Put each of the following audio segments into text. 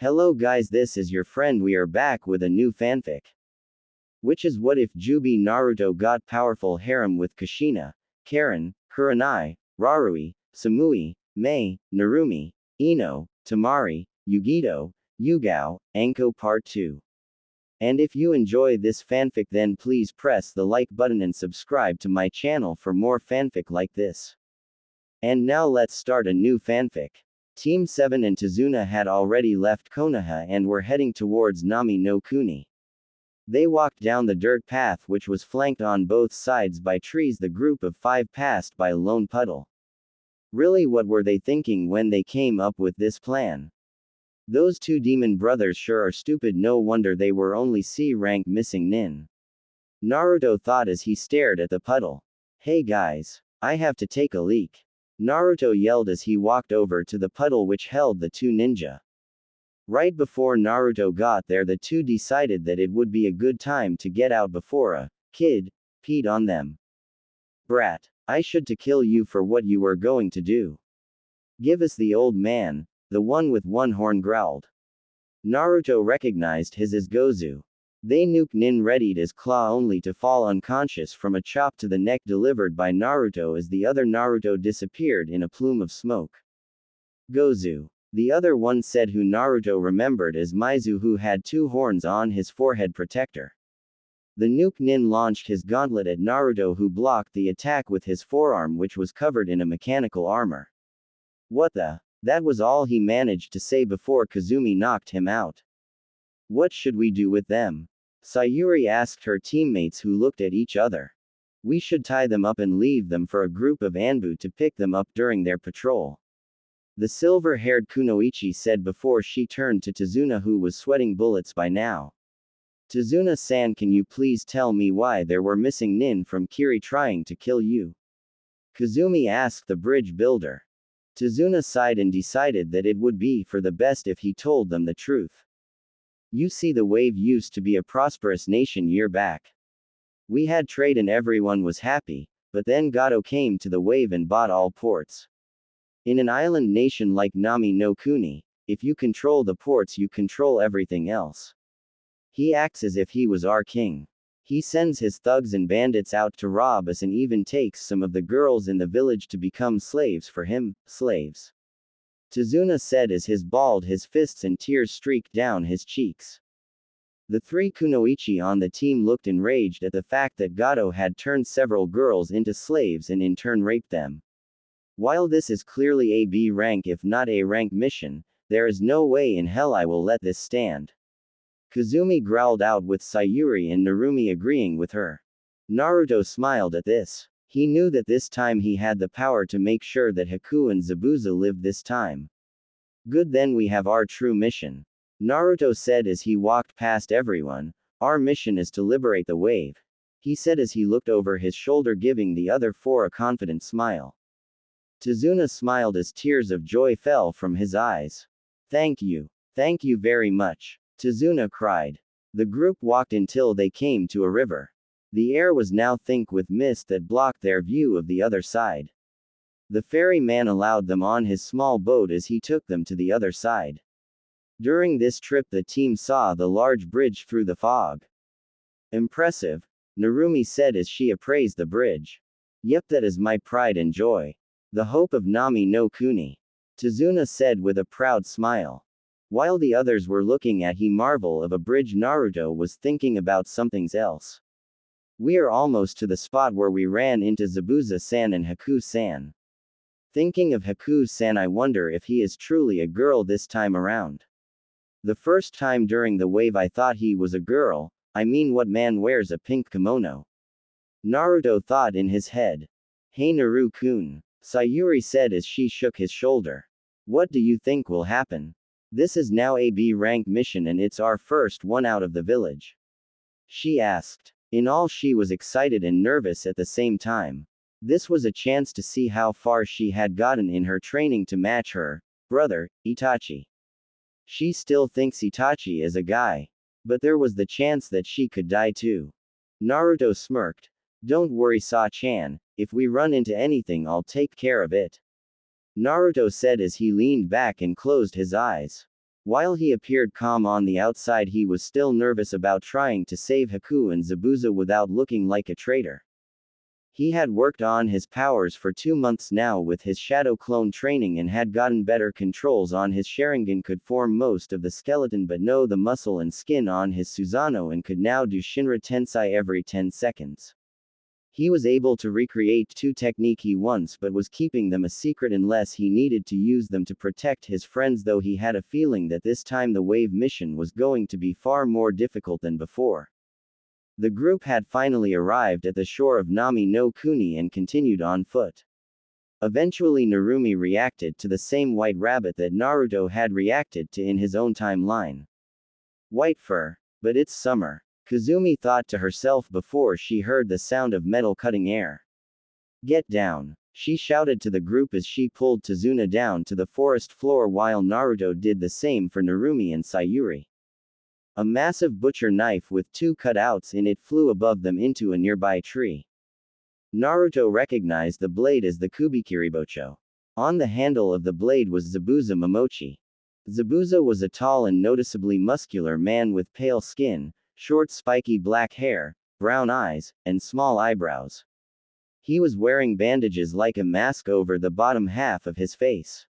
Hello guys, this is your friend. We are back with a new fanfic. Which is what if Jubi Naruto got powerful harem with Kushina, Karin, Kurenai, Rarui, Samui, Mei, Narumi, Ino, Tamari, Yugito, Yugao, Anko Part 2. And if you enjoy this fanfic, then please press the like button and subscribe to my channel for more fanfic like this. And now let's start a new fanfic. Team 7 and Tazuna had already left Konoha and were heading towards Nami no Kuni. They walked down the dirt path which was flanked on both sides by trees. The group of 5 passed by a lone puddle. Really, what were they thinking when they came up with this plan? Those two demon brothers sure are stupid. No wonder they were only C-rank missing nin. Naruto thought as he stared at the puddle. Hey guys, I have to take a leak. Naruto yelled as he walked over to the puddle which held the two ninja. Right before Naruto got there, the two decided that it would be a good time to get out before a kid peed on them. Brat, I should to kill you for what you were going to do. Give us the old man, the one with one horn growled. Naruto recognized his as Gozu. They nuke nin readied his claw only to fall unconscious from a chop to the neck delivered by Naruto as the other Naruto disappeared in a plume of smoke. Gozu. The other one said, who Naruto remembered as Maizu, who had 2 horns on his forehead protector. The nuke nin launched his gauntlet at Naruto, who blocked the attack with his forearm which was covered in a mechanical armor. What the? That was all he managed to say before Kazumi knocked him out. What should we do with them? Sayuri asked her teammates, who looked at each other. We should tie them up and leave them for a group of Anbu to pick them up during their patrol. The silver-haired Kunoichi said before she turned to Tazuna, who was sweating bullets by now. Tazuna-san, can you please tell me why there were missing nin from Kiri trying to kill you? Kazumi asked the bridge builder. Tazuna sighed and decided that it would be for the best if he told them the truth. You see, the wave used to be a prosperous nation year back. We had trade and everyone was happy, but then Gato came to the wave and bought all ports. In an island nation like Nami no Kuni, if you control the ports, you control everything else. He acts as if he was our king. He sends his thugs and bandits out to rob us and even takes some of the girls in the village to become slaves for him, slaves. Tazuna said as his balled his fists and tears streaked down his cheeks. The 3 Kunoichi on the team looked enraged at the fact that Gato had turned several girls into slaves and in turn raped them. While this is clearly a B rank if not A rank mission, there is no way in hell I will let this stand. Kazumi growled out, with Sayuri and Narumi agreeing with her. Naruto smiled at this. He knew that this time he had the power to make sure that Haku and Zabuza lived this time. Good, then we have our true mission. Naruto said as he walked past everyone. Our mission is to liberate the wave. He said as he looked over his shoulder, giving the other 4 a confident smile. Tazuna smiled as tears of joy fell from his eyes. Thank you. Thank you very much. Tazuna cried. The group walked until they came to a river. The air was now thick with mist that blocked their view of the other side. The ferryman allowed them on his small boat as he took them to the other side. During this trip, the team saw the large bridge through the fog. Impressive, Narumi said as she appraised the bridge. Yep, that is my pride and joy. The hope of Nami no Kuni. Tazuna said with a proud smile. While the others were looking at he marvel of a bridge, Naruto was thinking about something else. We are almost to the spot where we ran into Zabuza-san and Haku-san. Thinking of Haku-san, I wonder if he is truly a girl this time around. The first time during the wave I thought he was a girl. I mean, what man wears a pink kimono? Naruto thought in his head. Hey Naru-kun, Sayuri said as she shook his shoulder. What do you think will happen? This is now a B rank mission and it's our first one out of the village. She asked. In all, she was excited and nervous at the same time. This was a chance to see how far she had gotten in her training to match her brother, Itachi. She still thinks Itachi is a guy. But there was the chance that she could die too. Naruto smirked. Don't worry, Sa-chan, if we run into anything I'll take care of it. Naruto said as he leaned back and closed his eyes. While he appeared calm on the outside, he was still nervous about trying to save Haku and Zabuza without looking like a traitor. He had worked on his powers for 2 months now with his shadow clone training and had gotten better controls on his Sharingan, could form most of the skeleton but no the muscle and skin on his Susanoo, and could now do Shinra Tensai every 10 seconds. He was able to recreate 2 techniques once but was keeping them a secret unless he needed to use them to protect his friends, though he had a feeling that this time the wave mission was going to be far more difficult than before. The group had finally arrived at the shore of Nami no Kuni and continued on foot. Eventually Narumi reacted to the same white rabbit that Naruto had reacted to in his own timeline. White fur. But it's summer, Kazumi thought to herself before she heard the sound of metal cutting air. Get down, she shouted to the group as she pulled Tazuna down to the forest floor while Naruto did the same for Narumi and Sayuri. A massive butcher knife with 2 cutouts in it flew above them into a nearby tree. Naruto recognized the blade as the Kubikiribocho. On the handle of the blade was Zabuza Momochi. Zabuza was a tall and noticeably muscular man with pale skin, short spiky black hair, brown eyes, and small eyebrows. He was wearing bandages like a mask over the bottom half of his face.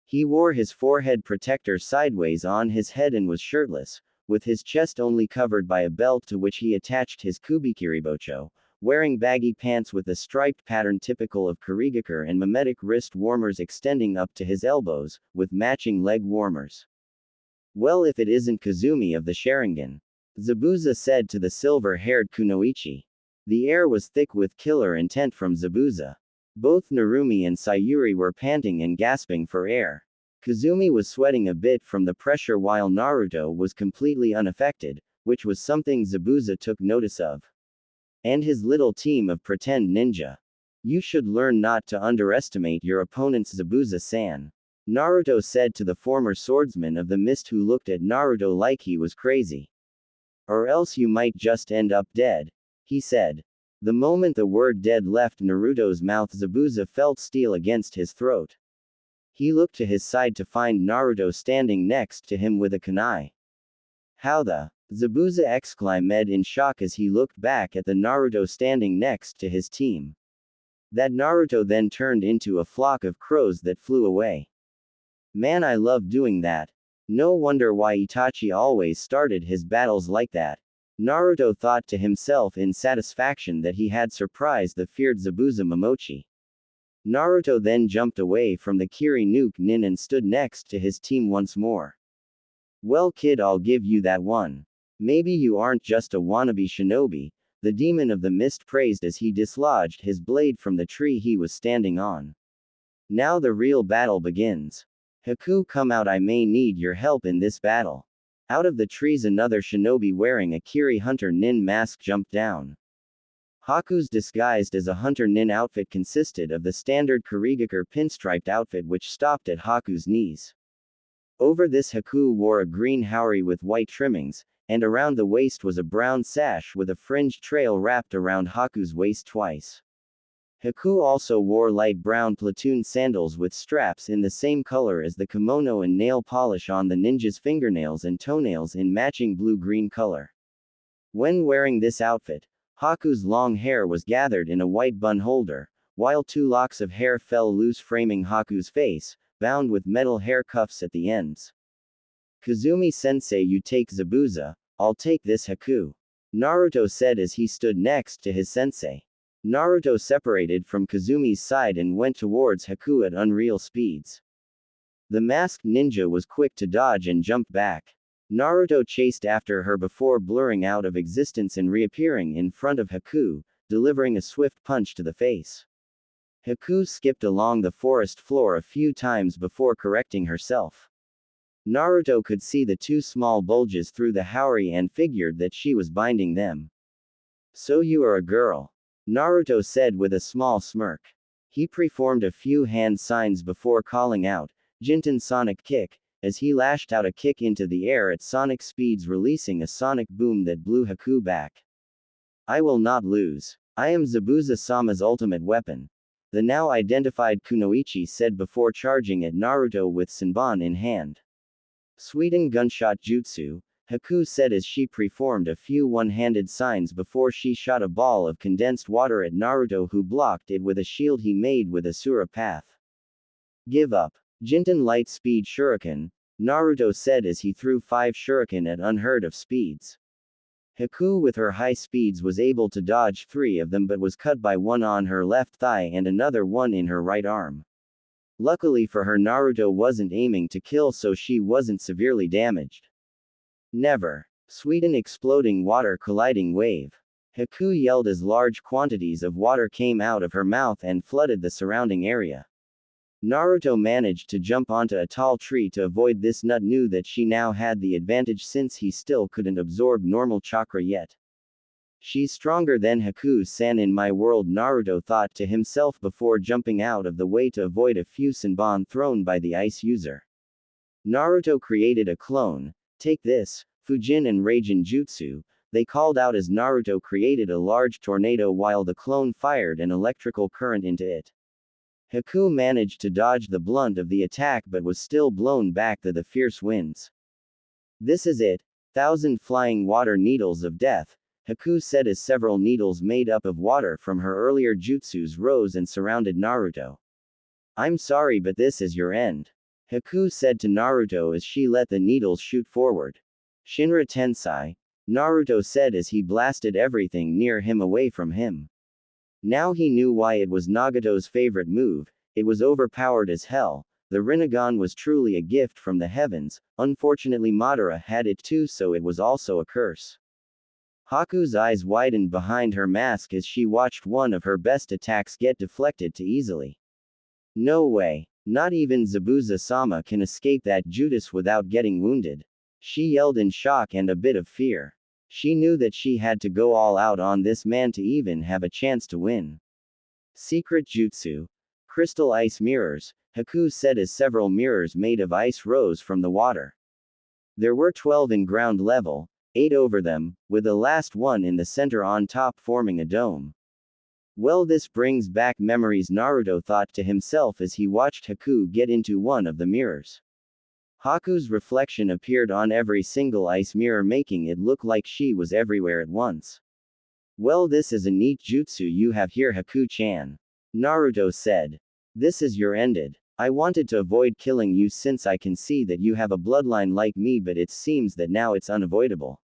He wore his forehead protector sideways on his head and was shirtless, with his chest only covered by a belt to which he attached his Kubikiribocho, wearing baggy pants with a striped pattern typical of Kurigakure and mimetic wrist warmers extending up to his elbows, with matching leg warmers. Well, if it isn't Kazumi of the Sharingan, Zabuza said to the silver-haired Kunoichi. The air was thick with killer intent from Zabuza. Both Narumi and Sayuri were panting and gasping for air. Kazumi was sweating a bit from the pressure while Naruto was completely unaffected, which was something Zabuza took notice of. And his little team of pretend ninja. You should learn not to underestimate your opponents, Zabuza-san, Naruto said to the former swordsman of the mist, who looked at Naruto like he was crazy. Or else you might just end up dead, he said. The moment the word dead left Naruto's mouth, Zabuza felt steel against his throat. He looked to his side to find Naruto standing next to him with a kunai. How the? Zabuza exclaimed in shock as he looked back at the Naruto standing next to his team. That Naruto then turned into a flock of crows that flew away. Man, I love doing that. No wonder why Itachi always started his battles like that. Naruto thought to himself in satisfaction that he had surprised the feared Zabuza Momochi. Naruto then jumped away from the Kiri Nuke Nin and stood next to his team once more. Well, kid, I'll give you that one. Maybe you aren't just a wannabe shinobi, the demon of the mist praised as he dislodged his blade from the tree he was standing on. Now the real battle begins. Haku, come out, I may need your help in this battle. Out of the trees another shinobi wearing a Kiri Hunter Nin mask jumped down. Haku's disguised as a Hunter Nin outfit consisted of the standard Kurigakure pinstriped outfit which stopped at Haku's knees. Over this Haku wore a green haori with white trimmings, and around the waist was a brown sash with a fringed trail wrapped around Haku's waist twice. Haku also wore light brown platoon sandals with straps in the same color as the kimono and nail polish on the ninja's fingernails and toenails in matching blue-green color. When wearing this outfit, Haku's long hair was gathered in a white bun holder, while 2 locks of hair fell loose framing Haku's face, bound with metal hair cuffs at the ends. Kazumi-sensei, you take Zabuza, I'll take this Haku, Naruto said as he stood next to his sensei. Naruto separated from Kazumi's side and went towards Haku at unreal speeds. The masked ninja was quick to dodge and jump back. Naruto chased after her before blurring out of existence and reappearing in front of Haku, delivering a swift punch to the face. Haku skipped along the forest floor a few times before correcting herself. Naruto could see the 2 small bulges through the haori and figured that she was binding them. So you are a girl, Naruto said with a small smirk. He performed a few hand signs before calling out, Jinten Sonic Kick, as he lashed out a kick into the air at sonic speeds, releasing a sonic boom that blew Haku back. I will not lose. I am Zabuza-sama's ultimate weapon, the now identified Kunoichi said before charging at Naruto with Senbon in hand. Sweden gunshot jutsu, Haku said as she performed a few one-handed signs before she shot a ball of condensed water at Naruto, who blocked it with a shield he made with Asura Path. Give up. Jinten light speed shuriken, Naruto said as he threw 5 shuriken at unheard of speeds. Haku with her high speeds was able to dodge 3 of them, but was cut by one on her left thigh and another one in her right arm. Luckily for her, Naruto wasn't aiming to kill, so she wasn't severely damaged. Never. Sweden exploding water colliding wave. Haku yelled as large quantities of water came out of her mouth and flooded the surrounding area. Naruto managed to jump onto a tall tree to avoid this. Nut knew that she now had the advantage since he still couldn't absorb normal chakra yet. She's stronger than Haku-san in my world, Naruto thought to himself before jumping out of the way to avoid a few Senbon thrown by the ice user. Naruto created a clone. Take this, Fujin and Raijin Jutsu, they called out as Naruto created a large tornado while the clone fired an electrical current into it. Haku managed to dodge the blunt of the attack but was still blown back to the fierce winds. This is it, 1,000 flying water needles of death, Haku said as several needles made up of water from her earlier jutsus rose and surrounded Naruto. I'm sorry, but this is your end, Haku said to Naruto as she let the needles shoot forward. Shinra Tensei, Naruto said as he blasted everything near him away from him. Now he knew why it was Nagato's favorite move. It was overpowered as hell. The Rinnegan was truly a gift from the heavens. Unfortunately Madara had it too, so it was also a curse. Haku's eyes widened behind her mask as she watched one of her best attacks get deflected too easily. No way. Not even Zabuza-sama can escape that Judas without getting wounded. She yelled in shock and a bit of fear. She knew that she had to go all out on this man to even have a chance to win. Secret Jutsu. Crystal ice mirrors, Haku said as several mirrors made of ice rose from the water. There were 12 in ground level, 8 over them, with the last one in the center on top forming a dome. Well, this brings back memories, Naruto thought to himself as he watched Haku get into one of the mirrors. Haku's reflection appeared on every single ice mirror, making it look like she was everywhere at once. Well, this is a neat jutsu you have here, Haku-chan, Naruto said. This is your ended. I wanted to avoid killing you since I can see that you have a bloodline like me, but it seems that now it's unavoidable,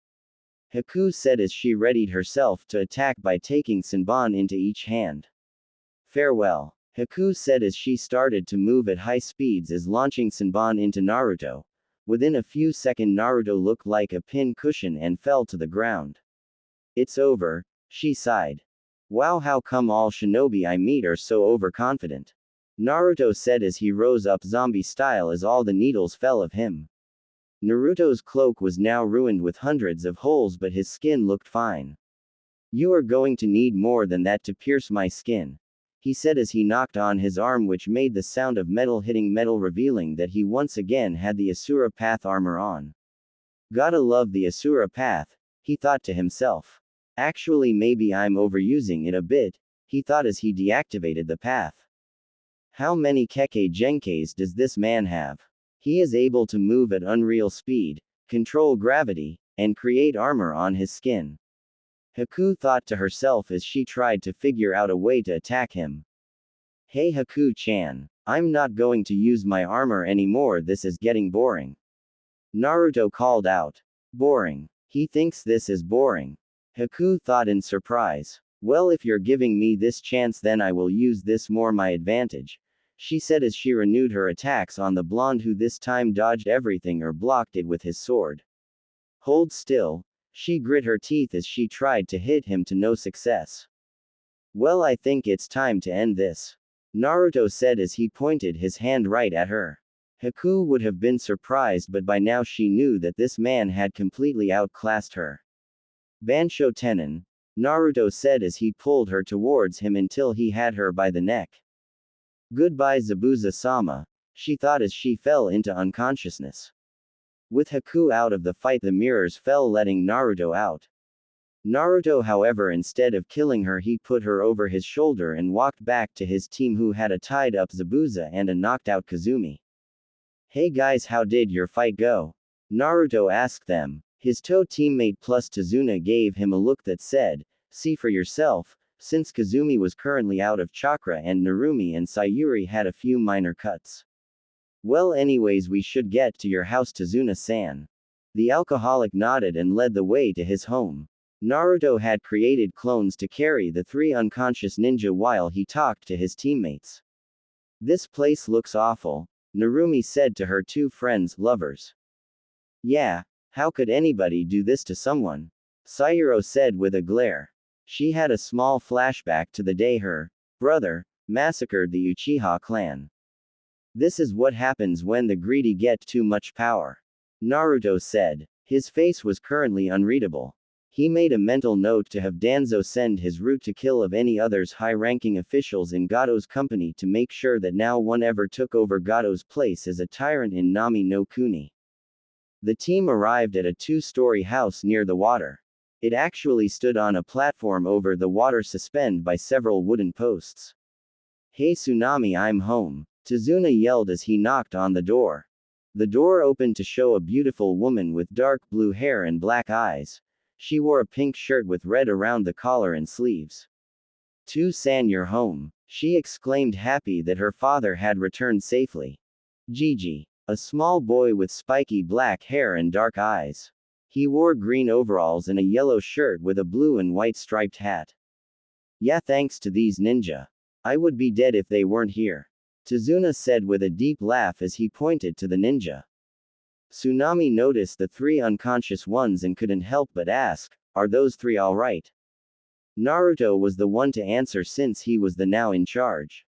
Haku said as she readied herself to attack by taking Senbon into each hand. Farewell, Haku said as she started to move at high speeds as launching Senbon into Naruto. Within a few seconds Naruto looked like a pin cushion and fell to the ground. It's over, she sighed. Wow, how come all shinobi I meet are so overconfident? Naruto said as he rose up zombie style as all the needles fell of him. Naruto's cloak was now ruined with hundreds of holes, but his skin looked fine. You are going to need more than that to pierce my skin, he said as he knocked on his arm, which made the sound of metal hitting metal, revealing that he once again had the Asura Path armor on. Gotta love the Asura Path, he thought to himself. Actually, maybe I'm overusing it a bit, he thought as he deactivated the path. How many Kekkei Genkais does this man have? He is able to move at unreal speed, control gravity, and create armor on his skin. Haku thought to herself as she tried to figure out a way to attack him. Hey Haku-chan, I'm not going to use my armor anymore, this is getting boring, Naruto called out. Boring? He thinks this is boring? Haku thought in surprise. Well, if you're giving me this chance, then I will use this more my advantage, she said as she renewed her attacks on the blonde, who this time dodged everything or blocked it with his sword. Hold still, she grit her teeth as she tried to hit him to no success. Well, I think it's time to end this, Naruto said as he pointed his hand right at her. Haku would have been surprised, but by now she knew that this man had completely outclassed her. Bansho Tenon, Naruto said as he pulled her towards him until he had her by the neck. Goodbye Zabuza-sama, she thought as she fell into unconsciousness. With Haku out of the fight, the mirrors fell, letting Naruto out. Naruto, however, instead of killing her, he put her over his shoulder and walked back to his team, who had a tied up Zabuza and a knocked out Kazumi. Hey guys, how did your fight go? Naruto asked them. His toe teammate plus Tazuna gave him a look that said, see for yourself, since Kazumi was currently out of chakra and Narumi and Sayuri had a few minor cuts. Well, anyways, we should get to your house, Tazuna-san. The alcoholic nodded and led the way to his home. Naruto had created clones to carry the 3 unconscious ninja while he talked to his teammates. This place looks awful, Narumi said to her 2 friends, lovers. Yeah, how could anybody do this to someone? Sayuro said with a glare. She had a small flashback to the day her brother massacred the Uchiha clan. This is what happens when the greedy get too much power. Naruto said. His face was currently unreadable. He made a mental note to have Danzo send his route to kill of any others high-ranking officials in Gato's company to make sure that no one ever took over Gato's place as a tyrant in Nami no Kuni. The team arrived at a 2-story house near the water. It actually stood on a platform over the water suspended by several wooden posts. Hey Tsunami, I'm home, Tazuna yelled as he knocked on the door. The door opened to show a beautiful woman with dark blue hair and black eyes. She wore a pink shirt with red around the collar and sleeves. "San, you're home," she exclaimed, happy that her father had returned safely. Gigi, a small boy with spiky black hair and dark eyes. He wore green overalls and a yellow shirt with a blue and white striped hat. Yeah, thanks to these ninja. I would be dead if they weren't here, Tazuna said with a deep laugh as he pointed to the ninja. Tsunami noticed the 3 unconscious ones and couldn't help but ask, are those 3 alright? Naruto was the one to answer since he was the now in charge.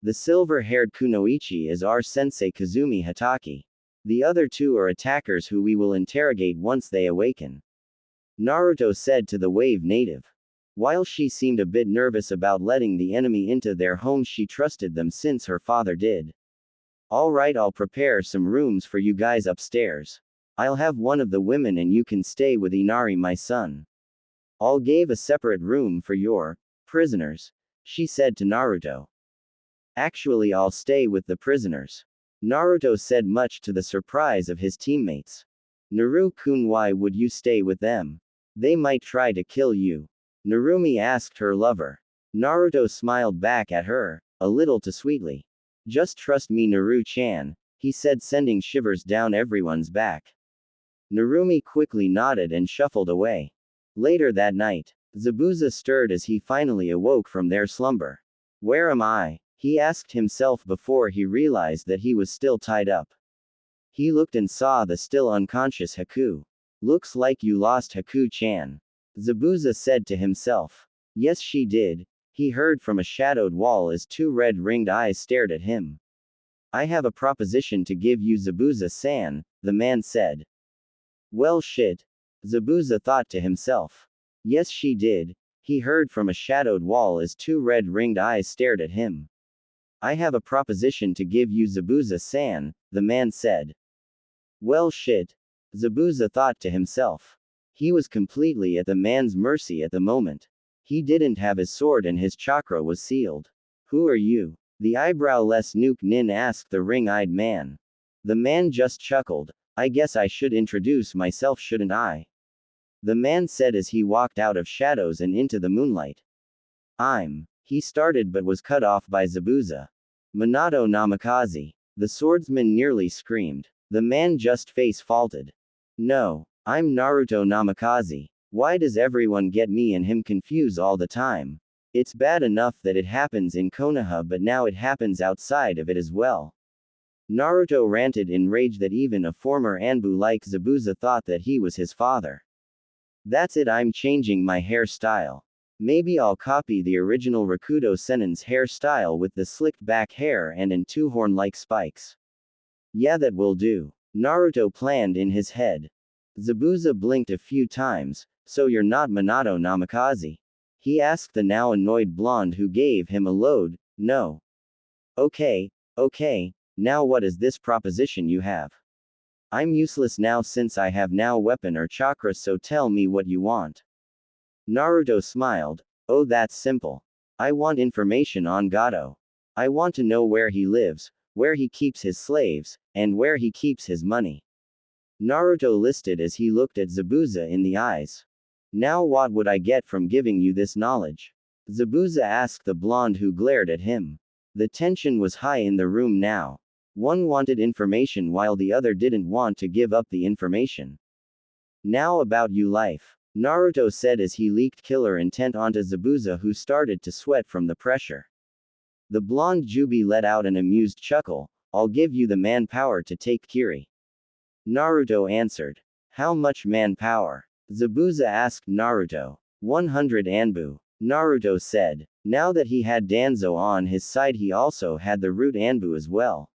The silver-haired Kunoichi is our sensei Kazumi Hatake. The other 2 are attackers who we will interrogate once they awaken, Naruto said to the wave native. While she seemed a bit nervous about letting the enemy into their home, she trusted them since her father did. Alright, I'll prepare some rooms for you guys upstairs. I'll have one of the women and you can stay with Inari, my son. I'll give a separate room for your prisoners, she said to Naruto. Actually, I'll stay with the prisoners, Naruto said, much to the surprise of his teammates. Naru-kun, why would you stay with them? They might try to kill you, Narumi asked her lover. Naruto smiled back at her, a little too sweetly. Just trust me, Naru-chan, he said, sending shivers down everyone's back. Narumi quickly nodded and shuffled away. Later that night, Zabuza stirred as he finally awoke from their slumber. Where am I? He asked himself before he realized that he was still tied up. He looked and saw the still unconscious Haku. Looks like you lost Haku-chan, Zabuza said to himself. Yes, she did, he heard from a shadowed wall as 2 red-ringed eyes stared at him. I have a proposition to give you, Zabuza-san, the man said. Well, shit, Zabuza thought to himself. Yes, she did, he heard from a shadowed wall as 2 red-ringed eyes stared at him. I have a proposition to give you, Zabuza-san, the man said. Well, shit, Zabuza thought to himself. He was completely at the man's mercy at the moment. He didn't have his sword and his chakra was sealed. Who are you? The eyebrowless Nuke Nin asked the ring-eyed man. The man just chuckled. I guess I should introduce myself, shouldn't I? The man said as he walked out of shadows and into the moonlight. He started but was cut off by Zabuza. Minato Namikaze. The swordsman nearly screamed. The man just face faulted. No, I'm Naruto Namikaze. Why does everyone get me and him confused all the time? It's bad enough that it happens in Konoha, but now it happens outside of it as well. Naruto ranted in rage that even a former Anbu like Zabuza thought that he was his father. That's it, I'm changing my hairstyle. Maybe I'll copy the original Rakudo Sennin's hairstyle with the slicked back hair and in 2 horn-like spikes. Yeah, that will do, Naruto planned in his head. Zabuza blinked a few times. So you're not Minato Namikaze? He asked the now annoyed blonde who gave him a load. No. Okay, now what is this proposition you have? I'm useless now since I have no weapon or chakra, so tell me what you want. Naruto smiled. Oh, that's simple. I want information on Gato. I want to know where he lives, where he keeps his slaves, and where he keeps his money. Naruto listed as he looked at Zabuza in the eyes. Now what would I get from giving you this knowledge? Zabuza asked the blonde who glared at him. The tension was high in the room now. One wanted information while the other didn't want to give up the information. Now about you life, Naruto said as he leaked killer intent onto Zabuza, who started to sweat from the pressure. The blonde Jubi let out an amused chuckle. I'll give you the manpower to take Kiri. Naruto answered. How much manpower? Zabuza asked Naruto. 100 Anbu. Naruto said. Now that he had Danzo on his side, he also had the root Anbu as well.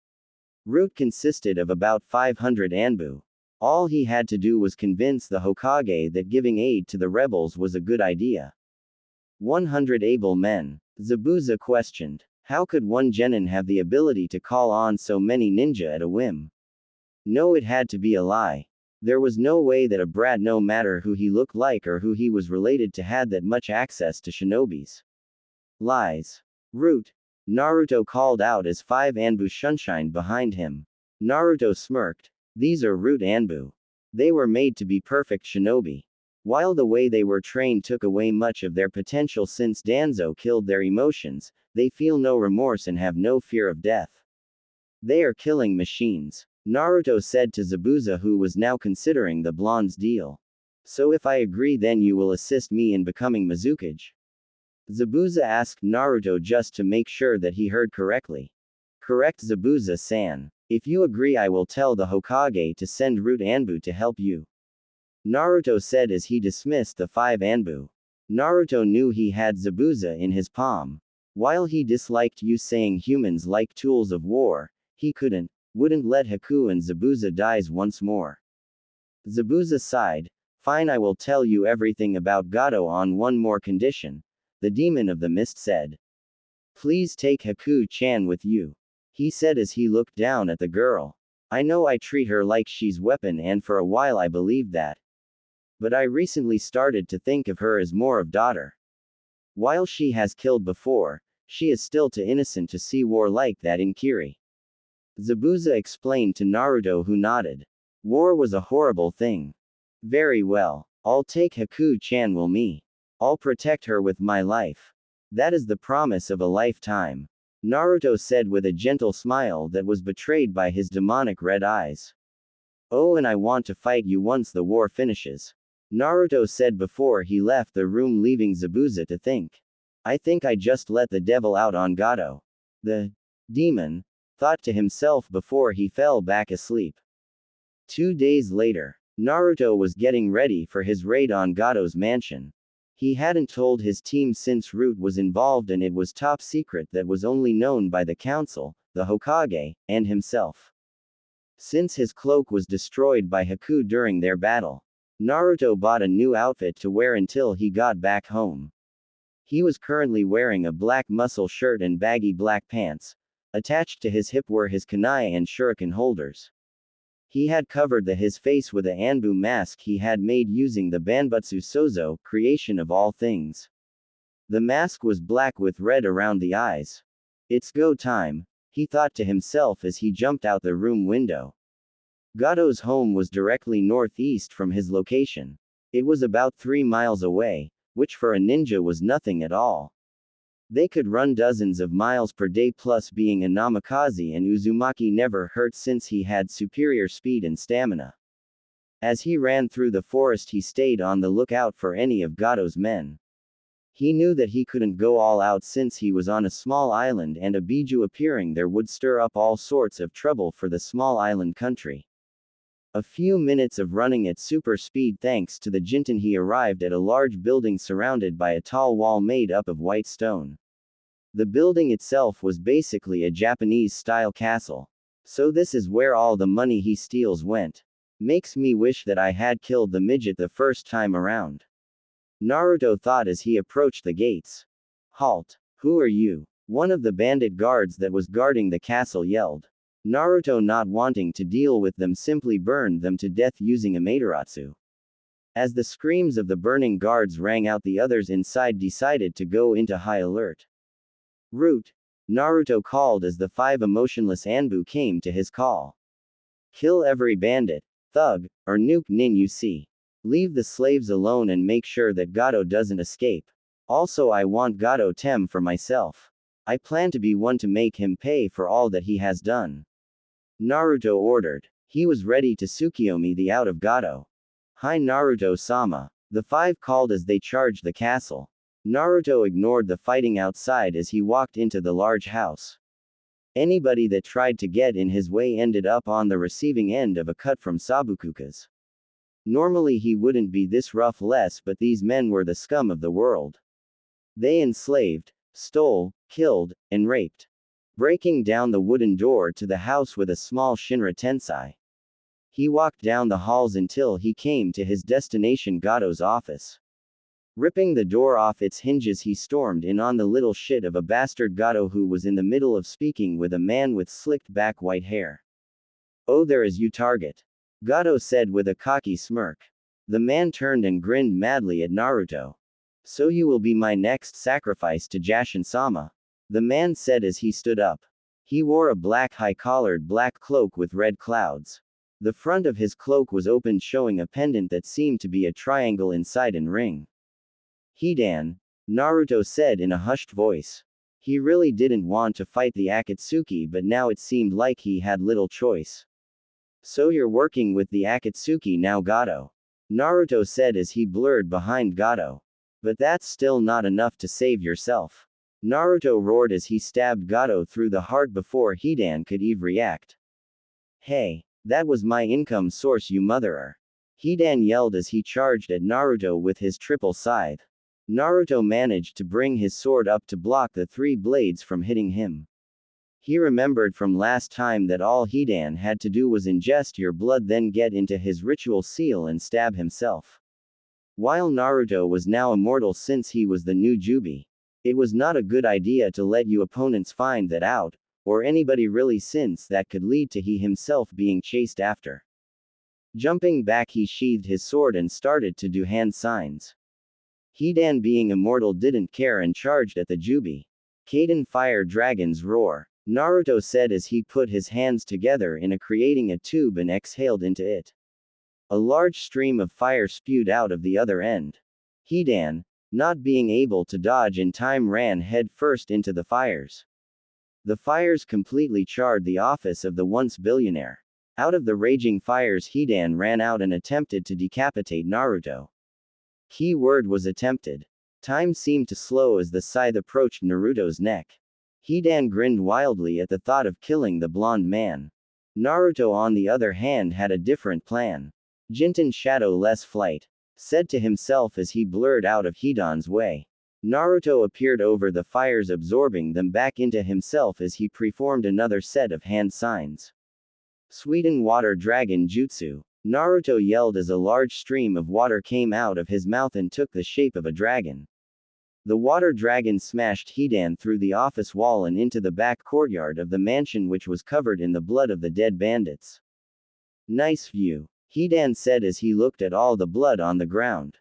Root consisted of about 500 Anbu. All he had to do was convince the Hokage that giving aid to the rebels was a good idea. 100 able men. Zabuza questioned. How could one genin have the ability to call on so many ninja at a whim? No, it had to be a lie. There was no way that a brat, no matter who he looked like or who he was related to, had that much access to shinobis. Lies. Root. Naruto called out as 5 Anbu shunshined behind him. Naruto smirked. These are root Anbu. They were made to be perfect shinobi. While the way they were trained took away much of their potential since Danzo killed their emotions, they feel no remorse and have no fear of death. They are killing machines. Naruto said to Zabuza, who was now considering the blonde's deal. So if I agree, then you will assist me in becoming Mizukage? Zabuza asked Naruto just to make sure that he heard correctly. Correct, Zabuza-san. If you agree, I will tell the Hokage to send Root Anbu to help you. Naruto said as he dismissed the 5 Anbu. Naruto knew he had Zabuza in his palm. While he disliked saying humans like tools of war, he wouldn't let Haku and Zabuza dies once more. Zabuza sighed. Fine, I will tell you everything about Gato on one more condition. The demon of the mist said. Please take Haku-chan with you. He said as he looked down at the girl. I know I treat her like she's weapon, and for a while I believed that. But I recently started to think of her as more of daughter. While she has killed before, she is still too innocent to see war like that in Kiri. Zabuza explained to Naruto, who nodded. War was a horrible thing. Very well. I'll take Haku-chan with me. I'll protect her with my life. That is the promise of a lifetime. Naruto said with a gentle smile that was betrayed by his demonic red eyes. Oh, and I want to fight you once the war finishes. Naruto said before he left the room, leaving Zabuza to think. I think I just let the devil out on Gato. The demon thought to himself before he fell back asleep. 2 days later, Naruto was getting ready for his raid on Gato's mansion. He hadn't told his team since Root was involved, and it was top secret that was only known by the council, the Hokage, and himself. Since his cloak was destroyed by Haku during their battle, Naruto bought a new outfit to wear until he got back home. He was currently wearing a black muscle shirt and baggy black pants. Attached to his hip were his kunai and shuriken holders. He had covered his face with a Anbu mask he had made using the Banbutsu Sozo, creation of all things. The mask was black with red around the eyes. It's go time, he thought to himself as he jumped out the room window. Gato's home was directly northeast from his location. It was about 3 miles away, which for a ninja was nothing at all. They could run dozens of miles per day, plus being a namikaze and Uzumaki never hurt since he had superior speed and stamina. As he ran through the forest, he stayed on the lookout for any of Gato's men. He knew that he couldn't go all out since he was on a small island, and a biju appearing there would stir up all sorts of trouble for the small island country. A few minutes of running at super speed thanks to the Jinten, he arrived at a large building surrounded by a tall wall made up of white stone. The building itself was basically a Japanese-style castle. So this is where all the money he steals went. Makes me wish that I had killed the midget the first time around. Naruto thought as he approached the gates. Halt! Who are you? One of the bandit guards that was guarding the castle yelled. Naruto, not wanting to deal with them, simply burned them to death using Amaterasu. As the screams of the burning guards rang out, the others inside decided to go into high alert. Root! Naruto called as the 5 emotionless Anbu came to his call. Kill every bandit. Thug, or nuke nin you see. Leave the slaves alone and make sure that Gato doesn't escape. Also I want Gato Tem for myself. I plan to be one to make him pay for all that he has done. Naruto ordered. He was ready to Tsukiyomi the out of Gato. Hi Naruto-sama. The five called as they charged the castle. Naruto ignored the fighting outside as he walked into the large house. Anybody that tried to get in his way ended up on the receiving end of a cut from Sabukuka's. Normally he wouldn't be this ruthless, but these men were the scum of the world. They enslaved, stole, killed, and raped. Breaking down the wooden door to the house with a small Shinra Tensei. He walked down the halls until he came to his destination, Gato's office. Ripping the door off its hinges, he stormed in on the little shit of a bastard Gato who was in the middle of speaking with a man with slicked back white hair. Oh, there is you target. Gato said with a cocky smirk. The man turned and grinned madly at Naruto. So you will be my next sacrifice to Jashin-sama. The man said as he stood up. He wore a black high-collared black cloak with red clouds. The front of his cloak was opened, showing a pendant that seemed to be a triangle inside and ring. Hidan, Naruto said in a hushed voice. He really didn't want to fight the Akatsuki, but now it seemed like he had little choice. So you're working with the Akatsuki now, Gato? Naruto said as he blurred behind Gato. But that's still not enough to save yourself. Naruto roared as he stabbed Gato through the heart before Hidan could even react. Hey, that was my income source, you motherer. Hidan yelled as he charged at Naruto with his triple scythe. Naruto managed to bring his sword up to block the three blades from hitting him. He remembered from last time that all Hidan had to do was ingest your blood, then get into his ritual seal and stab himself. While Naruto was now immortal since he was the new Jubi, it was not a good idea to let you opponents find that out, or anybody really, since that could lead to he himself being chased after. Jumping back, he sheathed his sword and started to do hand signs. Hidan, being immortal, didn't care and charged at the Jubi. Kaden fire dragon's roar, Naruto said as he put his hands together in creating a tube and exhaled into it. A large stream of fire spewed out of the other end. Hidan, not being able to dodge in time, ran head first into the fires. The fires completely charred the office of the once billionaire. Out of the raging fires, Hidan ran out and attempted to decapitate Naruto. Key word was attempted. Time seemed to slow as the scythe approached Naruto's neck. Hidan grinned wildly at the thought of killing the blonde man. Naruto, on the other hand, had a different plan. Jinten Shadowless Flight, said to himself as he blurred out of Hidan's way. Naruto appeared over the fires, absorbing them back into himself as he performed another set of hand signs. Sweeten Water Dragon Jutsu. Naruto yelled as a large stream of water came out of his mouth and took the shape of a dragon. The water dragon smashed Hidan through the office wall and into the back courtyard of the mansion, which was covered in the blood of the dead bandits. Nice view, Hidan said as he looked at all the blood on the ground.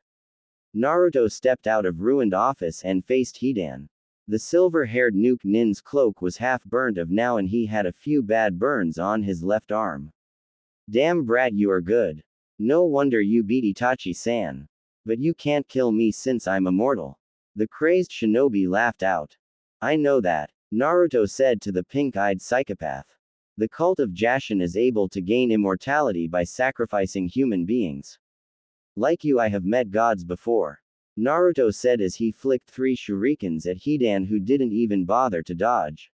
Naruto stepped out of ruined office and faced Hidan. The silver-haired nuke nin's cloak was half burnt of now and he had a few bad burns on his left arm. Damn brat, you are good. No wonder you beat Itachi-san. But you can't kill me since I'm immortal. The crazed shinobi laughed out. I know that, Naruto said to the pink-eyed psychopath. The cult of Jashin is able to gain immortality by sacrificing human beings. Like you, I have met gods before. Naruto said as he flicked 3 shurikens at Hidan, who didn't even bother to dodge.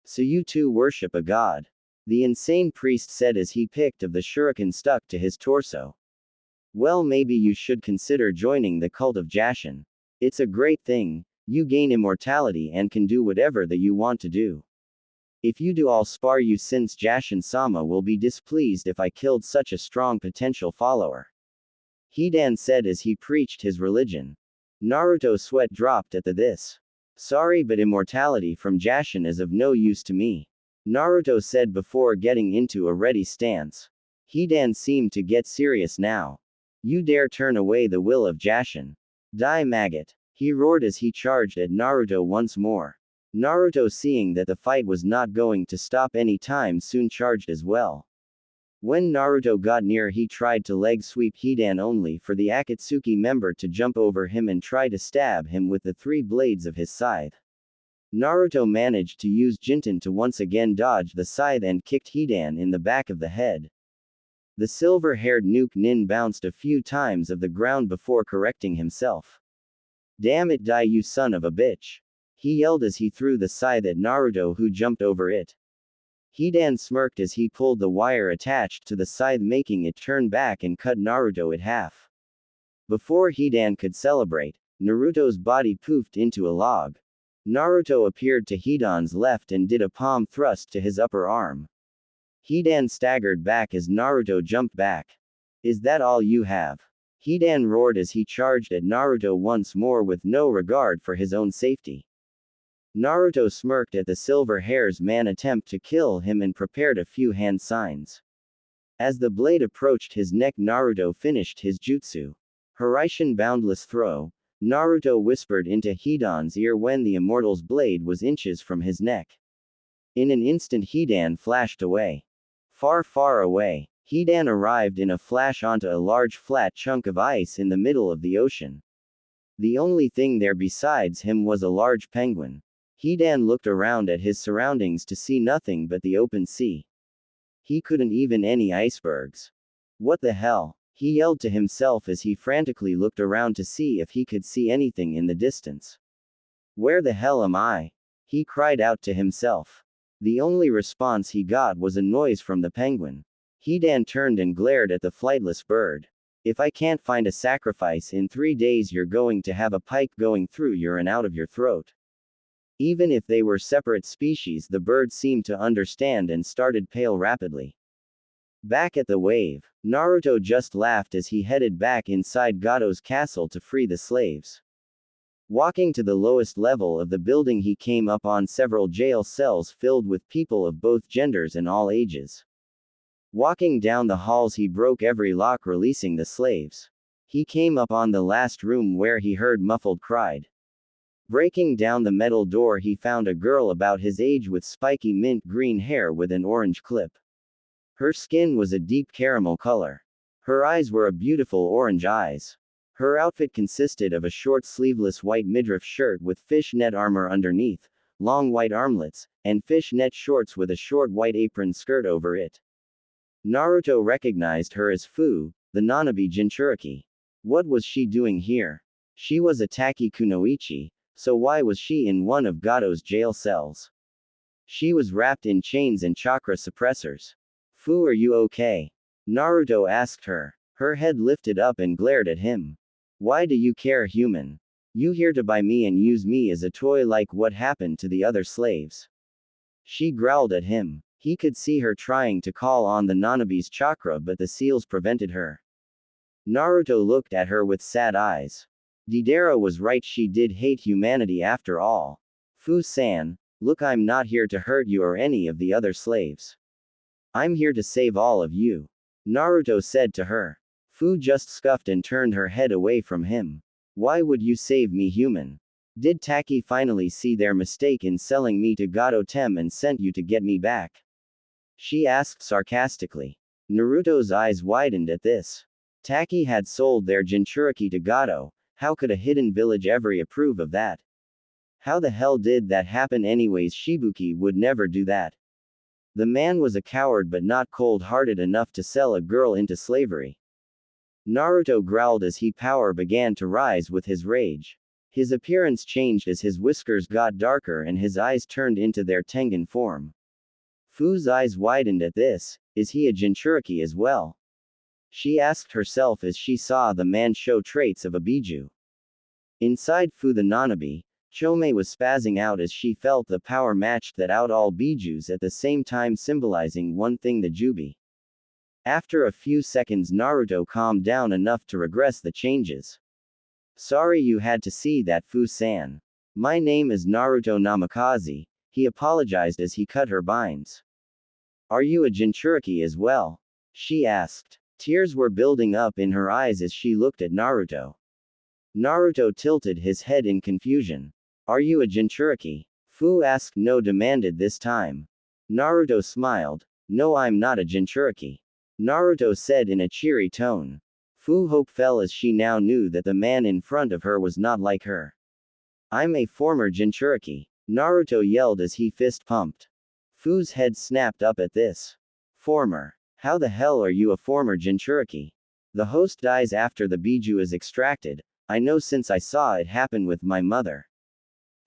So you too worship a god? The insane priest said as he picked of the shuriken stuck to his torso. Well, maybe you should consider joining the cult of Jashin. It's a great thing, you gain immortality and can do whatever that you want to do. If you do, I'll spare you, since Jashin-sama will be displeased if I killed such a strong potential follower. Hidan said as he preached his religion. Naruto's sweat dropped at this. Sorry, but immortality from Jashin is of no use to me. Naruto said before getting into a ready stance. Hidan seemed to get serious now. You dare turn away the will of Jashin? Die, maggot! He roared as he charged at Naruto once more. Naruto, seeing that the fight was not going to stop any time soon, charged as well. When Naruto got near, he tried to leg sweep Hidan only for the Akatsuki member to jump over him and try to stab him with the 3 blades of his scythe. Naruto managed to use Jinten to once again dodge the scythe and kicked Hidan in the back of the head. The silver-haired Nuke Nin bounced a few times of the ground before correcting himself. "Damn it, die, you son of a bitch!" he yelled as he threw the scythe at Naruto, who jumped over it. Hidan smirked as he pulled the wire attached to the scythe, making it turn back and cut Naruto in half. Before Hidan could celebrate, Naruto's body poofed into a log. Naruto appeared to Hidan's left and did a palm thrust to his upper arm. Hidan staggered back as Naruto jumped back. "Is that all you have?" Hidan roared as he charged at Naruto once more with no regard for his own safety. Naruto smirked at the silver-hairs man attempt to kill him and prepared a few hand signs. As the blade approached his neck, Naruto finished his jutsu. "Hiraishin Boundless Throw," Naruto whispered into Hidan's ear when the immortal's blade was inches from his neck. In an instant, Hidan flashed away. Far, far away, Hidan arrived in a flash onto a large flat chunk of ice in the middle of the ocean. The only thing there besides him was a large penguin. Hidan looked around at his surroundings to see nothing but the open sea. He couldn't even any icebergs. "What the hell?" he yelled to himself as he frantically looked around to see if he could see anything in the distance. "Where the hell am I?" he cried out to himself. The only response he got was a noise from the penguin. Hidan turned and glared at the flightless bird. "If I can't find a sacrifice in 3 days, you're going to have a pike going through your and out of your throat." Even if they were separate species, the bird seemed to understand and started pale rapidly. Back at the wave, Naruto just laughed as he headed back inside Gato's castle to free the slaves. Walking to the lowest level of the building, he came upon several jail cells filled with people of both genders and all ages. Walking down the halls, he broke every lock, releasing the slaves. He came upon the last room where he heard muffled cried. Breaking down the metal door, he found a girl about his age with spiky mint green hair with an orange clip. Her skin was a deep caramel color. Her eyes were a beautiful orange eyes. Her outfit consisted of a short sleeveless white midriff shirt with fishnet armor underneath, long white armlets, and fishnet shorts with a short white apron skirt over it. Naruto recognized her as Fu, the Nanabi Jinchuriki. What was she doing here? She was a Taki Kunoichi, so why was she in one of Gato's jail cells? She was wrapped in chains and chakra suppressors. "Fu, are you okay?" Naruto asked her. Her head lifted up and glared at him. "Why do you care, human? You here to buy me and use me as a toy like what happened to the other slaves?" She growled at him. He could see her trying to call on the Nanabi's chakra, but the seals prevented her. Naruto looked at her with sad eyes. Deidara was right, she did hate humanity after all. "Fu-san, look, I'm not here to hurt you or any of the other slaves. I'm here to save all of you," Naruto said to her. Fu just scuffed and turned her head away from him. "Why would you save me, human? Did Taki finally see their mistake in selling me to Gato Tem and sent you to get me back?" she asked sarcastically. Naruto's eyes widened at this. Taki had sold their Jinchuriki to Gato. How could a hidden village ever approve of that? How the hell did that happen anyways? Shibuki would never do that. The man was a coward but not cold-hearted enough to sell a girl into slavery. Naruto growled as his power began to rise with his rage. His appearance changed as his whiskers got darker and his eyes turned into their Tengen form. Fu's eyes widened at this. Is he a Jinchuriki as well? She asked herself as she saw the man show traits of a Biju. Inside Fu the Nanabi, Chome was spazzing out as she felt the power matched that out all Bijus at the same time, symbolizing one thing, the Jubi. After a few seconds, Naruto calmed down enough to regress the changes. "Sorry you had to see that, Fu-san. My name is Naruto Namikaze," he apologized as he cut her binds. "Are you a Jinchuriki as well?" she asked. Tears were building up in her eyes as she looked at Naruto. Naruto tilted his head in confusion. "Are you a Jinchuriki?" Fu asked. No, demanded this time. Naruto smiled. "No, I'm not a Jinchuriki. Naruto said in a cheery tone. Fu's hope fell as she now knew that the man in front of her was not like her. I'm a former Jinchuriki, Naruto yelled as he fist pumped. Fu's head snapped up at this. Former. How the hell are you a former Jinchuriki? The host dies after the Biju is extracted. I know since I saw it happen with my mother.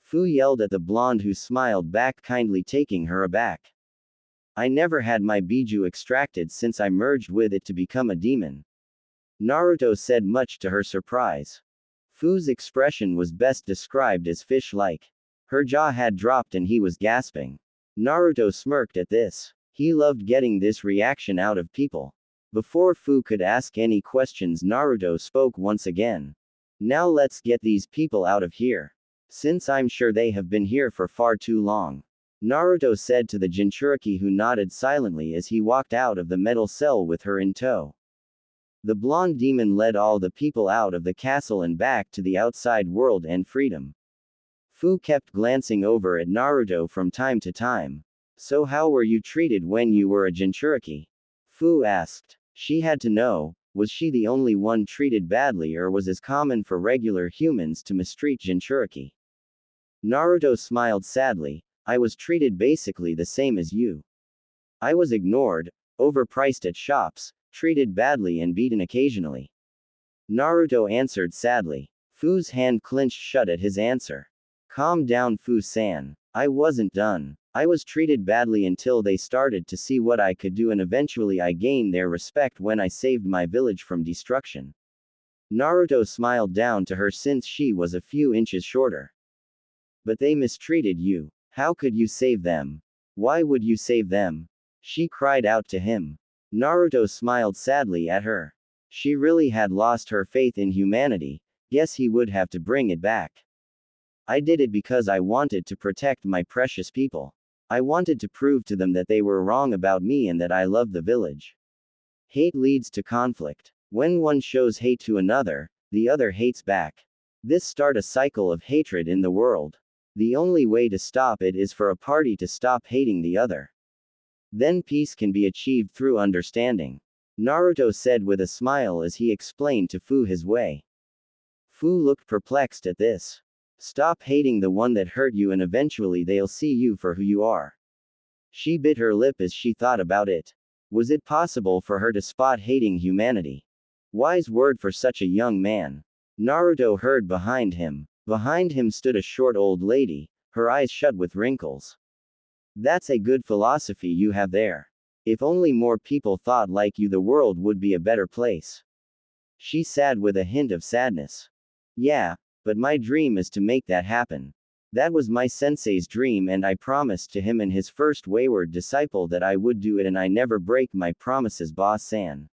Fu yelled at the blonde who smiled back kindly taking her aback. I never had my Biju extracted since I merged with it to become a demon. Naruto said much to her surprise. Fu's expression was best described as fish-like. Her jaw had dropped and he was gasping. Naruto smirked at this. He loved getting this reaction out of people. Before Fu could ask any questions, Naruto spoke once again. Now let's get these people out of here. Since I'm sure they have been here for far too long. Naruto said to the Jinchuriki, who nodded silently as he walked out of the metal cell with her in tow. The blonde demon led all the people out of the castle and back to the outside world and freedom. Fu kept glancing over at Naruto from time to time. So how were you treated when you were a Jinchuriki? Fu asked. She had to know, was she the only one treated badly or was it common for regular humans to mistreat Jinchuriki? Naruto smiled sadly. I was treated basically the same as you. I was ignored, overpriced at shops, treated badly and beaten occasionally. Naruto answered sadly. Fu's hand clenched shut at his answer. Calm down, Fu-san. I wasn't done. I was treated badly until they started to see what I could do and eventually I gained their respect when I saved my village from destruction. Naruto smiled down to her since she was a few inches shorter. But they mistreated you. How could you save them? Why would you save them? She cried out to him. Naruto smiled sadly at her. She really had lost her faith in humanity. Guess he would have to bring it back. I did it because I wanted to protect my precious people. I wanted to prove to them that they were wrong about me and that I love the village. Hate leads to conflict. When one shows hate to another, the other hates back. This starts a cycle of hatred in the world. The only way to stop it is for a party to stop hating the other. Then peace can be achieved through understanding. Naruto said with a smile as he explained to Fu his way. Fu looked perplexed at this. Stop hating the one that hurt you and eventually they'll see you for who you are. She bit her lip as she thought about it. Was it possible for her to spot hating humanity? Wise word for such a young man. Naruto heard behind him. Behind him stood a short old lady, her eyes shut with wrinkles. That's a good philosophy you have there. If only more people thought like you, the world would be a better place. She said with a hint of sadness. Yeah, but my dream is to make that happen. That was my sensei's dream and I promised to him and his first wayward disciple that I would do it and I never break my promises, boss-san.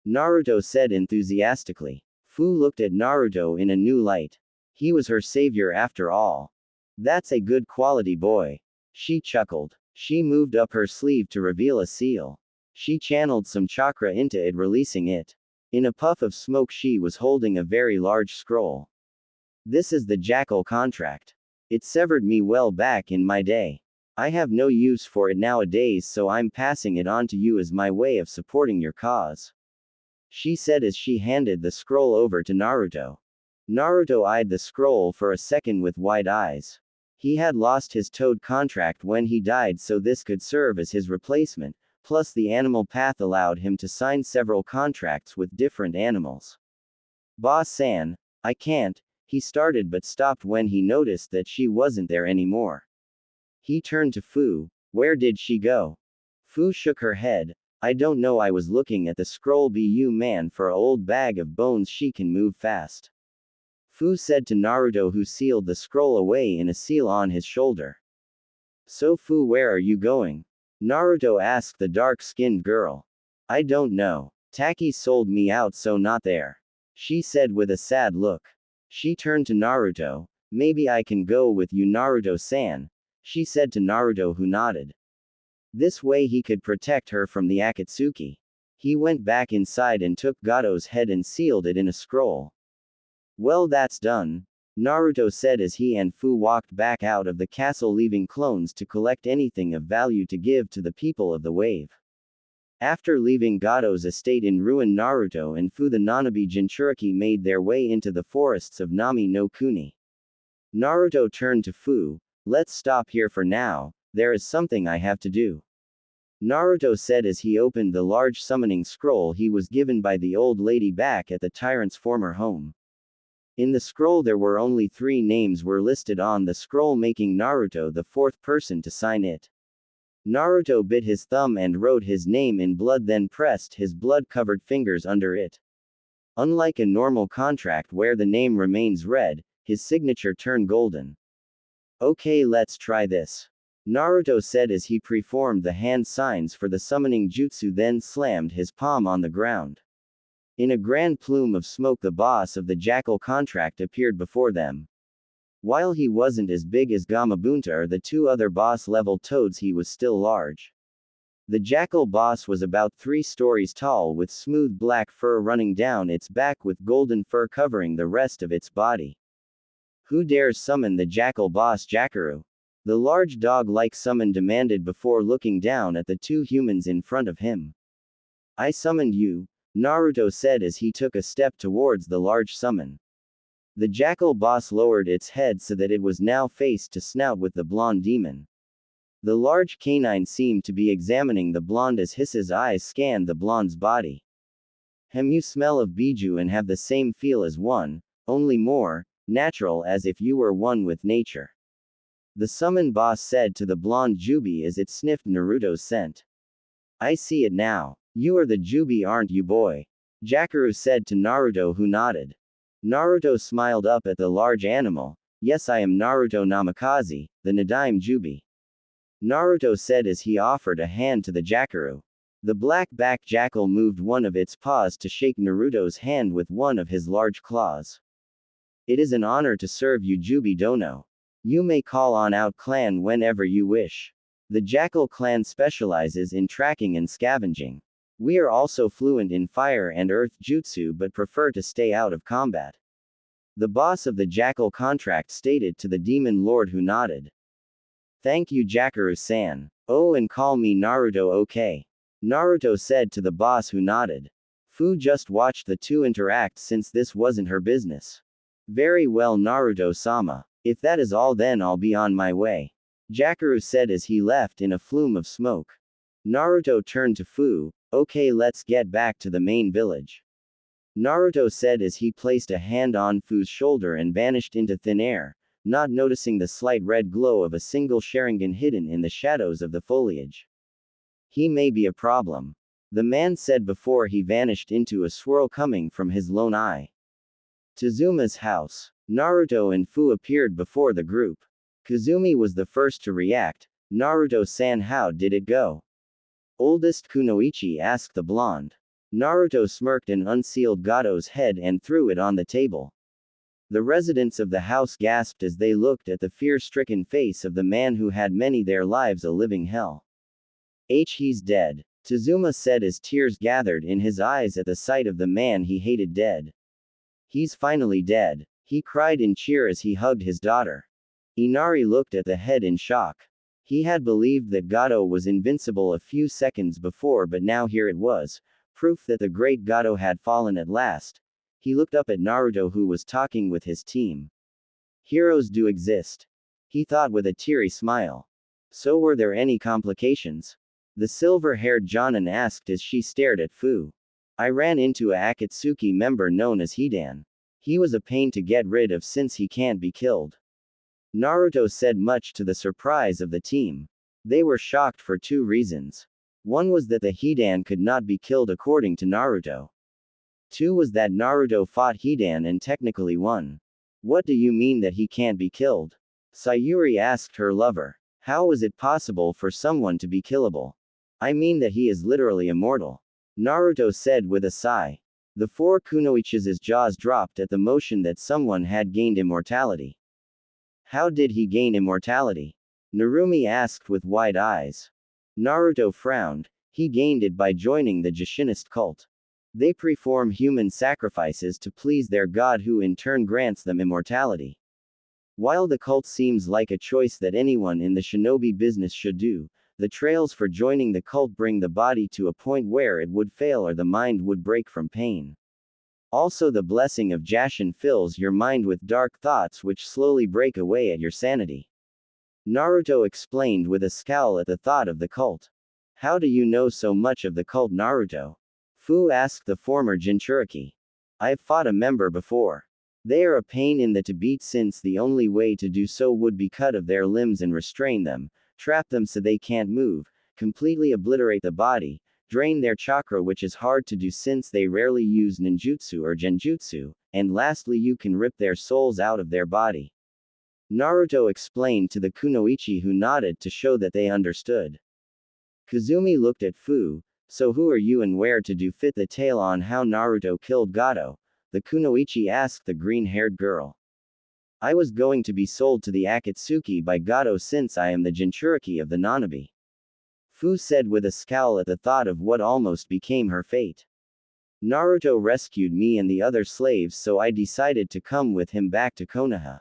Naruto said enthusiastically. Fu looked at Naruto in a new light. He was her savior after all. That's a good quality boy. She chuckled. She moved up her sleeve to reveal a seal. She channeled some chakra into it, releasing it. In a puff of smoke she was holding a very large scroll. This is the Jackal contract. It severed me well back in my day. I have no use for it nowadays, so I'm passing it on to you as my way of supporting your cause. She said as she handed the scroll over to Naruto. Naruto eyed the scroll for a second with wide eyes. He had lost his toad contract when he died, so this could serve as his replacement, plus the animal path allowed him to sign several contracts with different animals. Boss-san, I can't. He started but stopped when he noticed that she wasn't there anymore. He turned to Fu. Where did she go? Fu shook her head. I don't know, I was looking at the scroll. Bu man, for a old bag of bones she can move fast. Fu said to Naruto, who sealed the scroll away in a seal on his shoulder. So Fu, where are you going? Naruto asked the dark-skinned girl. I don't know. Taki sold me out, so not there. She said with a sad look. She turned to Naruto. Maybe I can go with you, Naruto-san, she said to Naruto, who nodded. This way he could protect her from the Akatsuki. He went back inside and took Gato's head and sealed it in a scroll. Well, that's done, Naruto said as he and Fu walked back out of the castle, leaving clones to collect anything of value to give to the people of the wave. After leaving Gado's estate in ruin, Naruto and Fu the Nanabi Jinchuriki made their way into the forests of Nami no Kuni. Naruto turned to Fu. Let's stop here for now, there is something I have to do. Naruto said as he opened the large summoning scroll he was given by the old lady back at the tyrant's former home. In the scroll there were only 3 names were listed on the scroll, making Naruto the 4th person to sign it. Naruto bit his thumb and wrote his name in blood, then pressed his blood-covered fingers under it. Unlike a normal contract where the name remains red, his signature turned golden. Okay, let's try this. Naruto said as he performed the hand signs for the summoning jutsu, then slammed his palm on the ground. In a grand plume of smoke the boss of the Jackal contract appeared before them. While he wasn't as big as Gamabunta or the 2 other boss-level toads, he was still large. The Jackal boss was about 3 stories tall with smooth black fur running down its back with golden fur covering the rest of its body. Who dares summon the Jackal boss Jakaru? The large dog-like summon demanded before looking down at the 2 humans in front of him. I summoned you, Naruto said as he took a step towards the large summon. The Jackal boss lowered its head so that it was now face to snout with the blonde demon. The large canine seemed to be examining the blonde as his eyes scanned the blonde's body. You smell of Biju and have the same feel as one, only more natural, as if you were one with nature. The summon boss said to the blonde Jubi as it sniffed Naruto's scent. I see it now. You are the Jubi, aren't you, boy? Jakaru said to Naruto, who nodded. Naruto smiled up at the large animal. Yes, I am Naruto Namikaze, the Nadaime Jubi. Naruto said as he offered a hand to the Jakaru. The black-backed jackal moved one of its paws to shake Naruto's hand with one of his large claws. It is an honor to serve you, Jubi Dono. You may call on Out Clan whenever you wish. The Jackal clan specializes in tracking and scavenging. We are also fluent in fire and earth jutsu but prefer to stay out of combat. The boss of the Jackal contract stated to the demon lord, who nodded. Thank you, Jakaru-san. Oh, and call me Naruto, okay? Naruto said to the boss, who nodded. Fu just watched the 2 interact since this wasn't her business. Very well, Naruto-sama. If that is all, then I'll be on my way. Jakaru said as he left in a flume of smoke. Naruto turned to Fu. Okay, let's get back to the main village. Naruto said as he placed a hand on Fu's shoulder and vanished into thin air, not noticing the slight red glow of a single Sharingan hidden in the shadows of the foliage. He may be a problem. The man said before he vanished into a swirl coming from his lone eye. Tazuma's house. Naruto and Fu appeared before the group. Kazumi was the first to react. Naruto-san, how did it go? Oldest Kunoichi asked the blonde. Naruto smirked and unsealed Gado's head and threw it on the table. The residents of the house gasped as they looked at the fear-stricken face of the man who had made their lives a living hell. He's dead, Tazuma said as tears gathered in his eyes at the sight of the man he hated dead. He's finally dead, he cried in cheer as he hugged his daughter. Inari looked at the head in shock. He had believed that Gado was invincible a few seconds before, but now here it was, proof that the great Gado had fallen at last. He looked up at Naruto, who was talking with his team. Heroes do exist, he thought with a teary smile. So were there any complications? The silver-haired Jonin asked as she stared at Fu. I ran into a Akatsuki member known as Hidan. He was a pain to get rid of since he can't be killed. Naruto said, much to the surprise of the team. They were shocked for 2 reasons. One was that the Hidan could not be killed according to Naruto. 2 was that Naruto fought Hidan and technically won. What do you mean that he can't be killed? Sayuri asked her lover. How is it possible for someone to be killable? I mean that he is literally immortal. Naruto said with a sigh. The 4 Kunoichi's jaws dropped at the motion that someone had gained immortality. How did he gain immortality? Narumi asked with wide eyes. Naruto frowned. He gained it by joining the Jushinist cult. They perform human sacrifices to please their god, who in turn grants them immortality. While the cult seems like a choice that anyone in the shinobi business should do, the trails for joining the cult bring the body to a point where it would fail or the mind would break from pain. Also, the blessing of Jashin fills your mind with dark thoughts which slowly break away at your sanity. Naruto explained with a scowl at the thought of the cult. How do you know so much of the cult, Naruto? Fu asked the former Jinchuriki. I've fought a member before. They are a pain in the to beat since the only way to do so would be cut of their limbs and restrain them, trap them so they can't move, completely obliterate the body, drain their chakra, which is hard to do since they rarely use ninjutsu or genjutsu, and lastly you can rip their souls out of their body. Naruto explained to the kunoichi, who nodded to show that they understood. Kazumi looked at Fu. So who are you and where to do fit the tale on how Naruto killed Gato? The kunoichi asked the green-haired girl. I was going to be sold to the Akatsuki by Gato since I am the Jinchuriki of the Nanabi. Fu said with a scowl at the thought of what almost became her fate. Naruto rescued me and the other slaves, so I decided to come with him back to Konoha.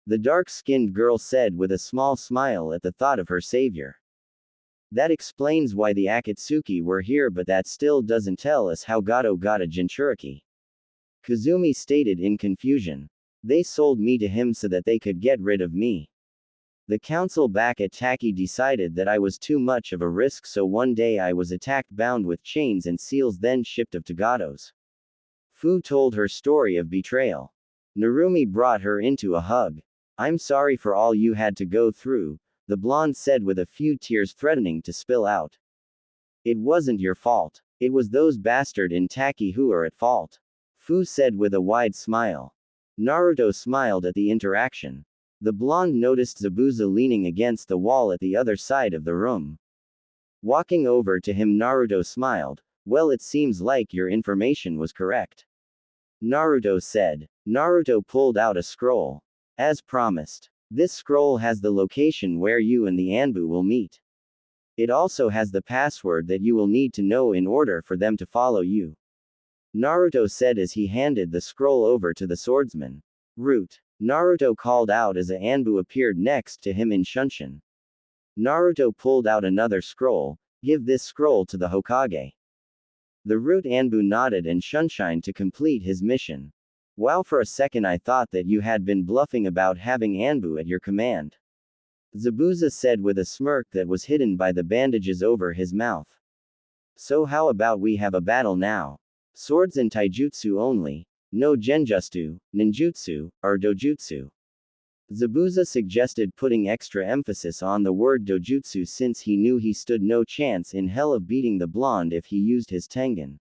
The dark-skinned girl said with a small smile at the thought of her savior. That explains why the Akatsuki were here, but that still doesn't tell us how Gato got a Jinchuriki. Kazumi stated in confusion. They sold me to him so that they could get rid of me. The council back at Taki decided that I was too much of a risk, so one day I was attacked, bound with chains and seals, then shipped to Gatos. Fu told her story of betrayal. Narumi brought her into a hug. I'm sorry for all you had to go through, the blonde said with a few tears threatening to spill out. It wasn't your fault. It was those bastard in Taki who are at fault. Fu said with a wide smile. Naruto smiled at the interaction. The blonde noticed Zabuza leaning against the wall at the other side of the room. Walking over to him, Naruto smiled. Well, it seems like your information was correct. Naruto said. Naruto pulled out a scroll. As promised. This scroll has the location where you and the Anbu will meet. It also has the password that you will need to know in order for them to follow you. Naruto said as he handed the scroll over to the swordsman. Root. Naruto called out as a Anbu appeared next to him in Shunshin. Naruto pulled out another scroll. Give this scroll to the Hokage. The root Anbu nodded and Shunshined to complete his mission. Wow, for a second I thought that you had been bluffing about having Anbu at your command. Zabuza said with a smirk that was hidden by the bandages over his mouth. So how about we have a battle now? Swords and taijutsu only. No genjutsu, ninjutsu, or dojutsu. Zabuza suggested, putting extra emphasis on the word dojutsu since he knew he stood no chance in hell of beating the blonde if he used his Tengen.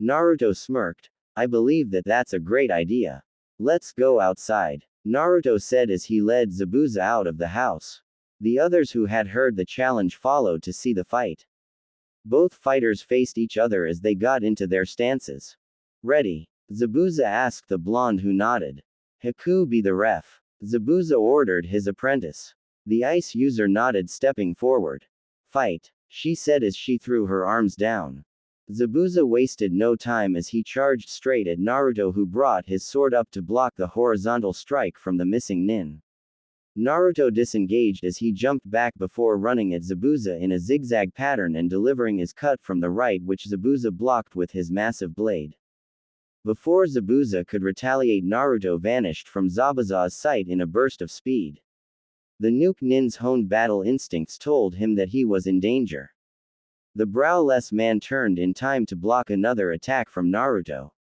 Naruto smirked. I believe that that's a great idea. Let's go outside, Naruto said as he led Zabuza out of the house. The others who had heard the challenge followed to see the fight. Both fighters faced each other as they got into their stances. Ready? Zabuza asked the blonde, who nodded. Haku, be the ref. Zabuza ordered his apprentice. The ice user nodded, stepping forward. Fight, she said as she threw her arms down. Zabuza wasted no time as he charged straight at Naruto, who brought his sword up to block the horizontal strike from the missing nin. Naruto disengaged as he jumped back before running at Zabuza in a zigzag pattern and delivering his cut from the right, which Zabuza blocked with his massive blade. Before Zabuza could retaliate, Naruto vanished from Zabuza's sight in a burst of speed. The Nuke Nin's honed battle instincts told him that he was in danger. The browless man turned in time to block another attack from Naruto.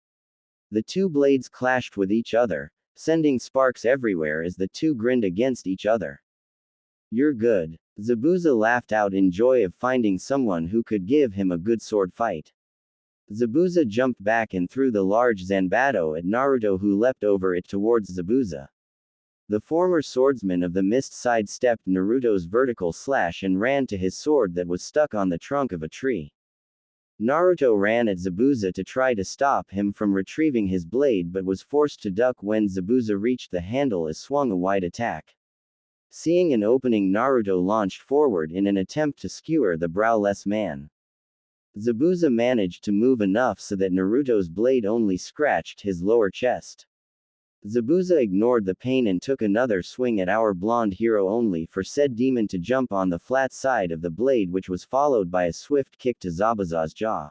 The two blades clashed with each other, sending sparks everywhere as the two grinned against each other. You're good. Zabuza laughed out in joy of finding someone who could give him a good sword fight. Zabuza jumped back and threw the large Zanbato at Naruto, who leapt over it towards Zabuza. The former swordsman of the mist sidestepped Naruto's vertical slash and ran to his sword that was stuck on the trunk of a tree. Naruto ran at Zabuza to try to stop him from retrieving his blade, but was forced to duck when Zabuza reached the handle as swung a wide attack. Seeing an opening, Naruto launched forward in an attempt to skewer the browless man. Zabuza managed to move enough so that Naruto's blade only scratched his lower chest. Zabuza ignored the pain and took another swing at our blonde hero only for said demon to jump on the flat side of the blade, which was followed by a swift kick to Zabuza's jaw.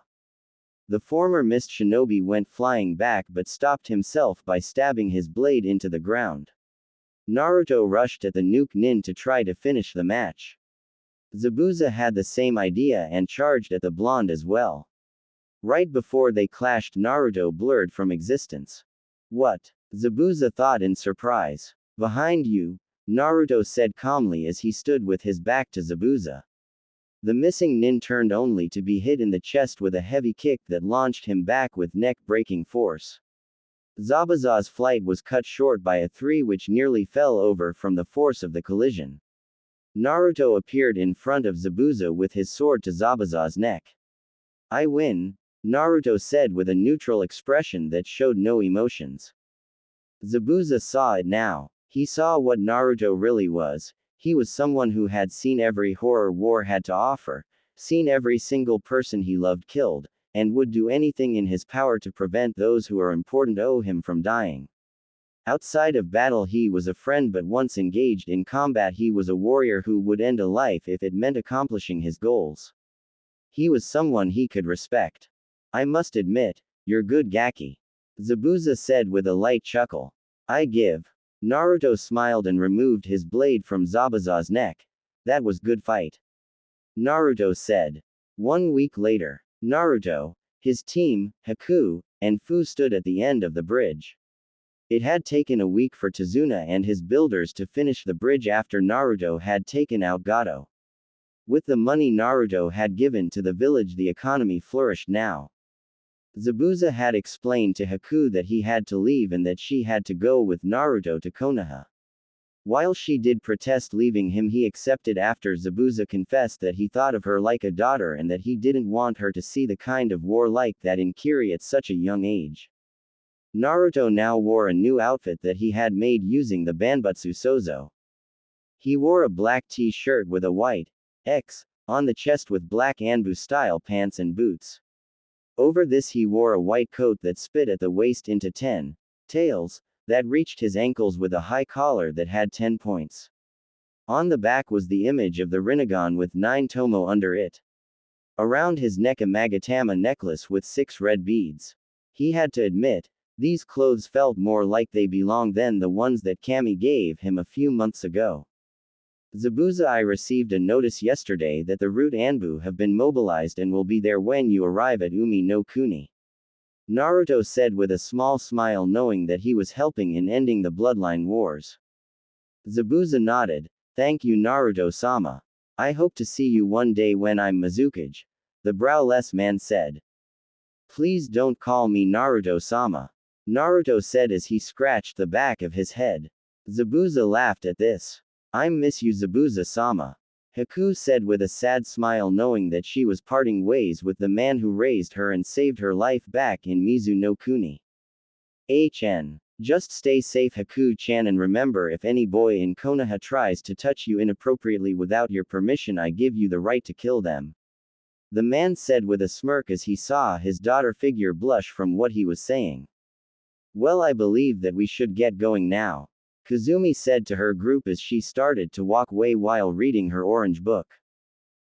The former mist shinobi went flying back but stopped himself by stabbing his blade into the ground. Naruto rushed at the nuke nin to try to finish the match. Zabuza had the same idea and charged at the blonde as well. Right before they clashed, Naruto blurred from existence. What? Zabuza thought in surprise. Behind you, Naruto said calmly as he stood with his back to Zabuza. The missing nin turned only to be hit in the chest with a heavy kick that launched him back with neck-breaking force. Zabuza's flight was cut short by a 3 which nearly fell over from the force of the collision. Naruto appeared in front of Zabuza with his sword to Zabuza's neck. I win, Naruto said with a neutral expression that showed no emotions. Zabuza saw it now. He saw what Naruto really was. He was someone who had seen every horror war had to offer, seen every single person he loved killed, and would do anything in his power to prevent those who are important to him from dying. Outside of battle he was a friend, but once engaged in combat he was a warrior who would end a life if it meant accomplishing his goals. He was someone he could respect. I must admit, you're good Gaki. Zabuza said with a light chuckle. I give. Naruto smiled and removed his blade from Zabuza's neck. That was good fight. Naruto said. 1 week later, Naruto, his team, Haku, and Fu stood at the end of the bridge. It had taken a week for Tazuna and his builders to finish the bridge after Naruto had taken out Gato. With the money Naruto had given to the village, the economy flourished now. Zabuza had explained to Haku that he had to leave and that she had to go with Naruto to Konoha. While she did protest leaving him, he accepted after Zabuza confessed that he thought of her like a daughter and that he didn't want her to see the kind of war like that in Kiri at such a young age. Naruto now wore a new outfit that he had made using the Banbutsu Sozo. He wore a black t-shirt with a white X on the chest with black Anbu-style pants and boots. Over this he wore a white coat that spit at the waist into 10 tails, that reached his ankles with a high collar that had 10 points. On the back was the image of the Rinnegan with 9 tomo under it. Around his neck a Magatama necklace with 6 red beads. He had to admit, these clothes felt more like they belonged than the ones that Kami gave him a few months ago. Zabuza, I received a notice yesterday that the route Anbu have been mobilized and will be there when you arrive at Umi no Kuni. Naruto said with a small smile, knowing that he was helping in ending the bloodline wars. Zabuza nodded. Thank you Naruto-sama. I hope to see you one day when I'm Mizukage, the browless man said. Please don't call me Naruto-sama, Naruto said as he scratched the back of his head. Zabuza laughed at this. I miss you Zabuza-sama, Haku said with a sad smile, knowing that she was parting ways with the man who raised her and saved her life back in Mizu no Kuni. HN. Just stay safe Haku-chan, and remember, if any boy in Konoha tries to touch you inappropriately without your permission, I give you the right to kill them. The man said with a smirk as he saw his daughter figure blush from what he was saying. Well, I believe that we should get going now, Kazumi said to her group as she started to walk away while reading her orange book.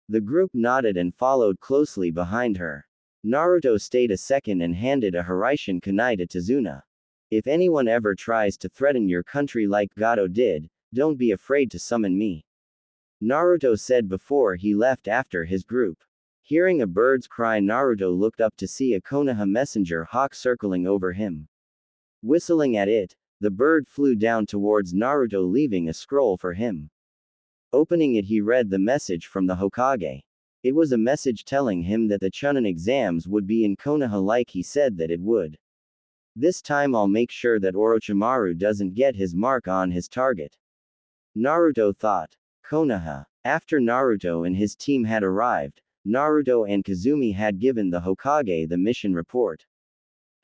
The group nodded and followed closely behind her. Naruto stayed a second and handed a Hiraishin kunai to Tazuna. If anyone ever tries to threaten your country like Gato did, don't be afraid to summon me, Naruto said before he left after his group. Hearing a bird's cry, Naruto looked up to see a Konoha messenger hawk circling over him. Whistling at it, the bird flew down towards Naruto, leaving a scroll for him. Opening it, he read the message from the Hokage. It was a message telling him that the Chunin exams would be in Konoha like he said that it would. This time I'll make sure that Orochimaru doesn't get his mark on his target, Naruto thought. Konoha. After Naruto and his team had arrived, Naruto and Kazumi had given the Hokage the mission report.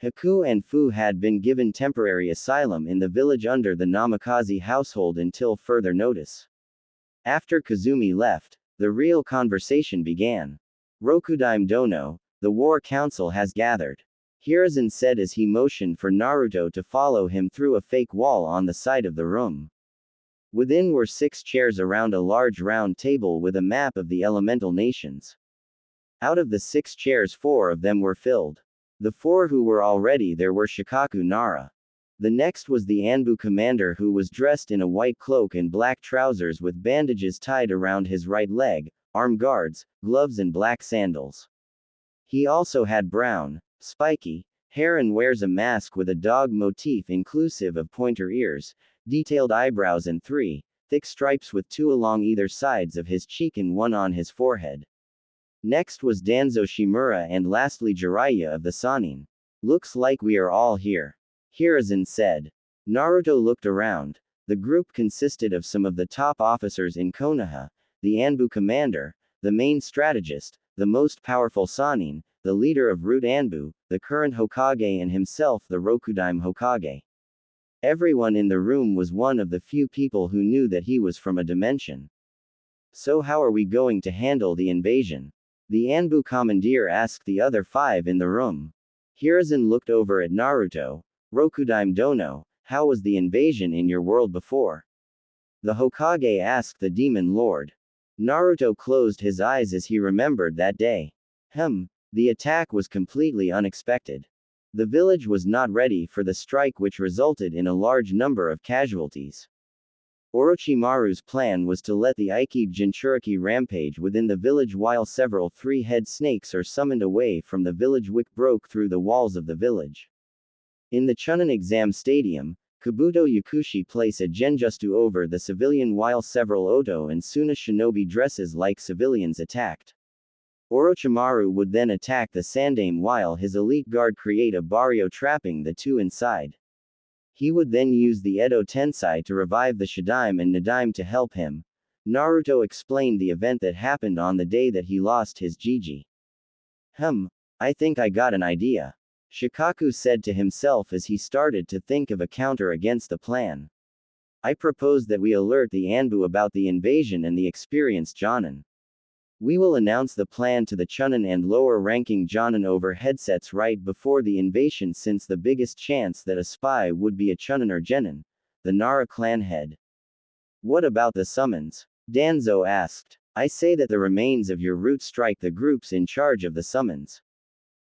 Haku and Fu had been given temporary asylum in the village under the Namikaze household until further notice. After Kazumi left, the real conversation began. Rokudaime Dono, the war council has gathered. Hiruzen said as he motioned for Naruto to follow him through a fake wall on the side of the room. Within were 6 chairs around a large round table with a map of the elemental nations. Out of the 6 chairs 4 of them were filled. The 4 who were already there were Shikaku Nara. The next was the Anbu commander who was dressed in a white cloak and black trousers with bandages tied around his right leg, arm guards, gloves and black sandals. He also had brown, spiky, hair and wears a mask with a dog motif inclusive of pointer ears, detailed eyebrows and 3 thick stripes with 2 along either sides of his cheek and 1 on his forehead. Next was Danzo Shimura and lastly Jiraiya of the Sannin. Looks like we are all here. Hiruzen said. Naruto looked around. The group consisted of some of the top officers in Konoha, the Anbu commander, the main strategist, the most powerful Sannin, the leader of Root Anbu, the current Hokage and himself the Rokudaime Hokage. Everyone in the room was one of the few people who knew that he was from a dimension. So how are we going to handle the invasion? The Anbu commandeer asked the other 5 in the room. Hiruzen looked over at Naruto. Rokudaime Dono, how was the invasion in your world before? The Hokage asked the demon lord. Naruto closed his eyes as he remembered that day. The attack was completely unexpected. The village was not ready for the strike which resulted in a large number of casualties. Orochimaru's plan was to let the Ikebe Jinchuriki rampage within the village while several 3-head snakes are summoned away from the village which broke through the walls of the village. In the Chunin exam stadium, Kabuto Yakushi place a genjutsu over the civilian while several Oto and Suna shinobi dresses like civilians attacked. Orochimaru would then attack the Sandaime while his elite guard create a barrio trapping the 2 inside. He would then use the Edo Tensei to revive the Shadaime and Nadaime to help him. Naruto explained the event that happened on the day that he lost his Jiji. I think I got an idea. Shikaku said to himself as he started to think of a counter against the plan. I propose that we alert the Anbu about the invasion and the experienced Jonin. We will announce the plan to the Chunin and lower-ranking Jonin over headsets right before the invasion since the biggest chance that a spy would be a Chunin or Genin, the Nara clan head. What about the summons? Danzo asked. I say that the remains of your route strike the groups in charge of the summons.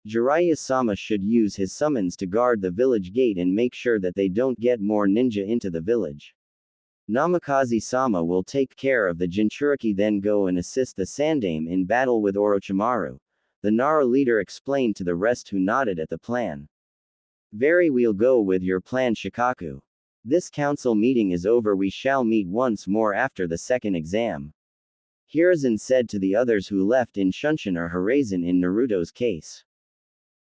Jiraiya-sama should use his summons to guard the village gate and make sure that they don't get more ninja into the village. Namikaze-sama will take care of the Jinchuriki then go and assist the Sandaime in battle with Orochimaru. The Nara leader explained to the rest who nodded at the plan. Very we'll go with your plan Shikaku. This council meeting is over we shall meet once more after the second exam. Hiruzen said to the others who left in Shunshin or Hiruzen in Naruto's case.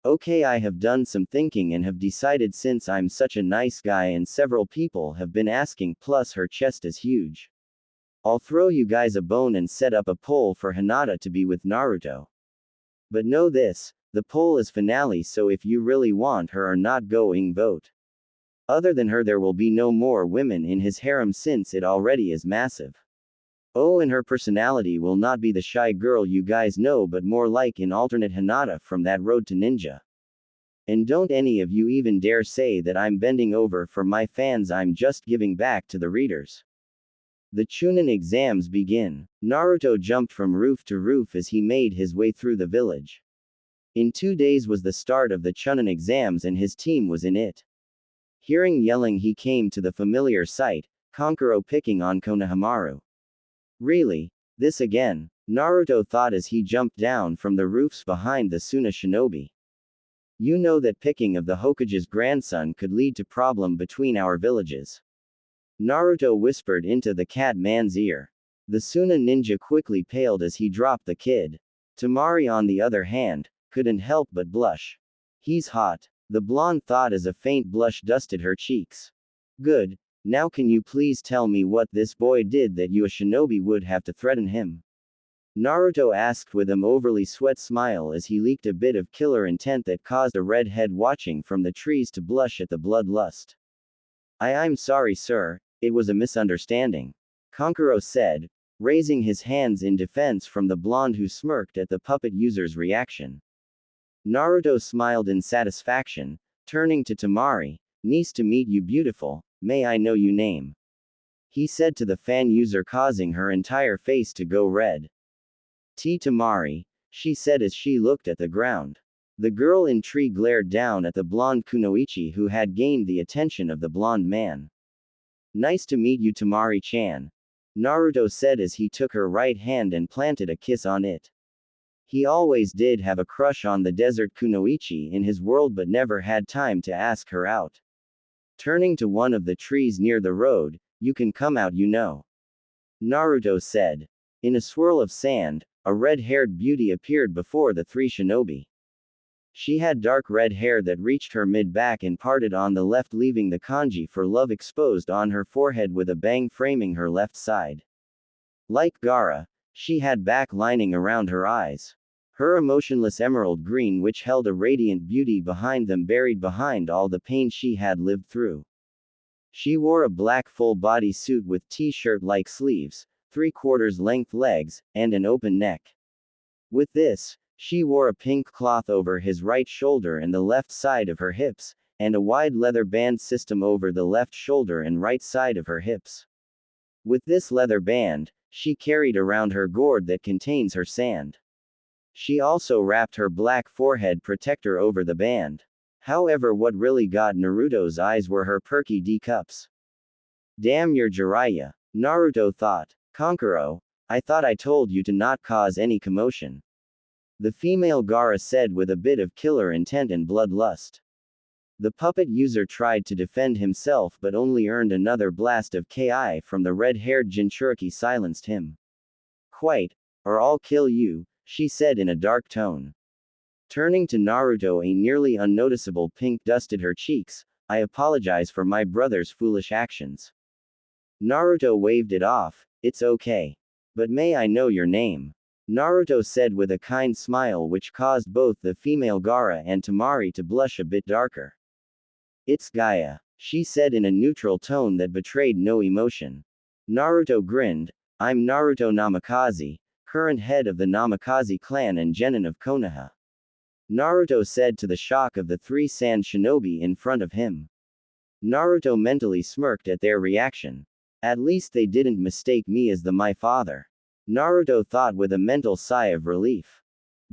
Okay, I have done some thinking and have decided since I'm such a nice guy and several people have been asking plus her chest is huge. I'll throw you guys a bone and set up a poll for Hinata to be with Naruto. But know this, the poll is finale so if you really want her or not going vote. Other than her there will be no more women in his harem since it already is massive. Oh, and her personality will not be the shy girl you guys know but more like an alternate Hinata from that Road to Ninja. And don't any of you even dare say that I'm bending over for my fans, I'm just giving back to the readers. The Chunin exams begin. Naruto jumped from roof to roof as he made his way through the village. In 2 days was the start of the Chunin exams and his team was in it. Hearing yelling he came to the familiar sight, Kankuro picking on Konohamaru. Really? This again? Naruto thought as he jumped down from the roofs behind the Suna shinobi. You know that picking of the Hokage's grandson could lead to problem between our villages. Naruto whispered into the cat man's ear. The Suna ninja quickly paled as he dropped the kid. Tamari on the other hand, couldn't help but blush. He's hot. The blonde thought as a faint blush dusted her cheeks. Good. Now can you please tell me what this boy did that you a shinobi would have to threaten him? Naruto asked with an overly sweat smile as he leaked a bit of killer intent that caused a red head watching from the trees to blush at the bloodlust. I'm sorry sir, it was a misunderstanding. Kankuro said, raising his hands in defense from the blonde who smirked at the puppet user's reaction. Naruto smiled in satisfaction, turning to Temari. Nice to meet you, beautiful. May I know your name? He said to the fan user, causing her entire face to go red. Temari, she said as she looked at the ground. The girl in tree glared down at the blonde Kunoichi, who had gained the attention of the blonde man. Nice to meet you, Temari-chan. Naruto said as he took her right hand and planted a kiss on it. He always did have a crush on the desert Kunoichi in his world, but never had time to ask her out. Turning to one of the trees near the road, you can come out, you know. Naruto said. In a swirl of sand, a red-haired beauty appeared before the three shinobi. She had dark red hair that reached her mid-back and parted on the left, leaving the kanji for love exposed on her forehead with a bang framing her left side. Like Gaara, she had back lining around her eyes. Her emotionless emerald green, which held a radiant beauty behind them, buried behind all the pain she had lived through. She wore a black full-body suit with t-shirt-like sleeves, 3/4 length legs, and an open neck. With this, she wore a pink cloth over his right shoulder and the left side of her hips, and a wide leather band system over the left shoulder and right side of her hips. With this leather band, she carried around her gourd that contains her sand. She also wrapped her black forehead protector over the band. However, what really got Naruto's eyes were her perky D-cups. Damn your Jiraiya, Naruto thought. Kankuro, I thought I told you to not cause any commotion. The female Gaara said with a bit of killer intent and bloodlust. The puppet user tried to defend himself but only earned another blast of Ki from the red-haired Jinchuriki silenced him. Quite, or I'll kill you, she said in a dark tone. Turning to Naruto, a nearly unnoticeable pink dusted her cheeks. I apologize for my brother's foolish actions. Naruto waved it off. It's okay. But may I know your name? Naruto said with a kind smile which caused both the female Gaara and Temari to blush a bit darker. It's Gaia, she said in a neutral tone that betrayed no emotion. Naruto grinned. I'm Naruto Namikaze, current head of the Namikaze clan and genin of Konoha. Naruto said to the shock of the three sand shinobi in front of him. Naruto mentally smirked at their reaction. At least they didn't mistake me as my father. Naruto thought with a mental sigh of relief.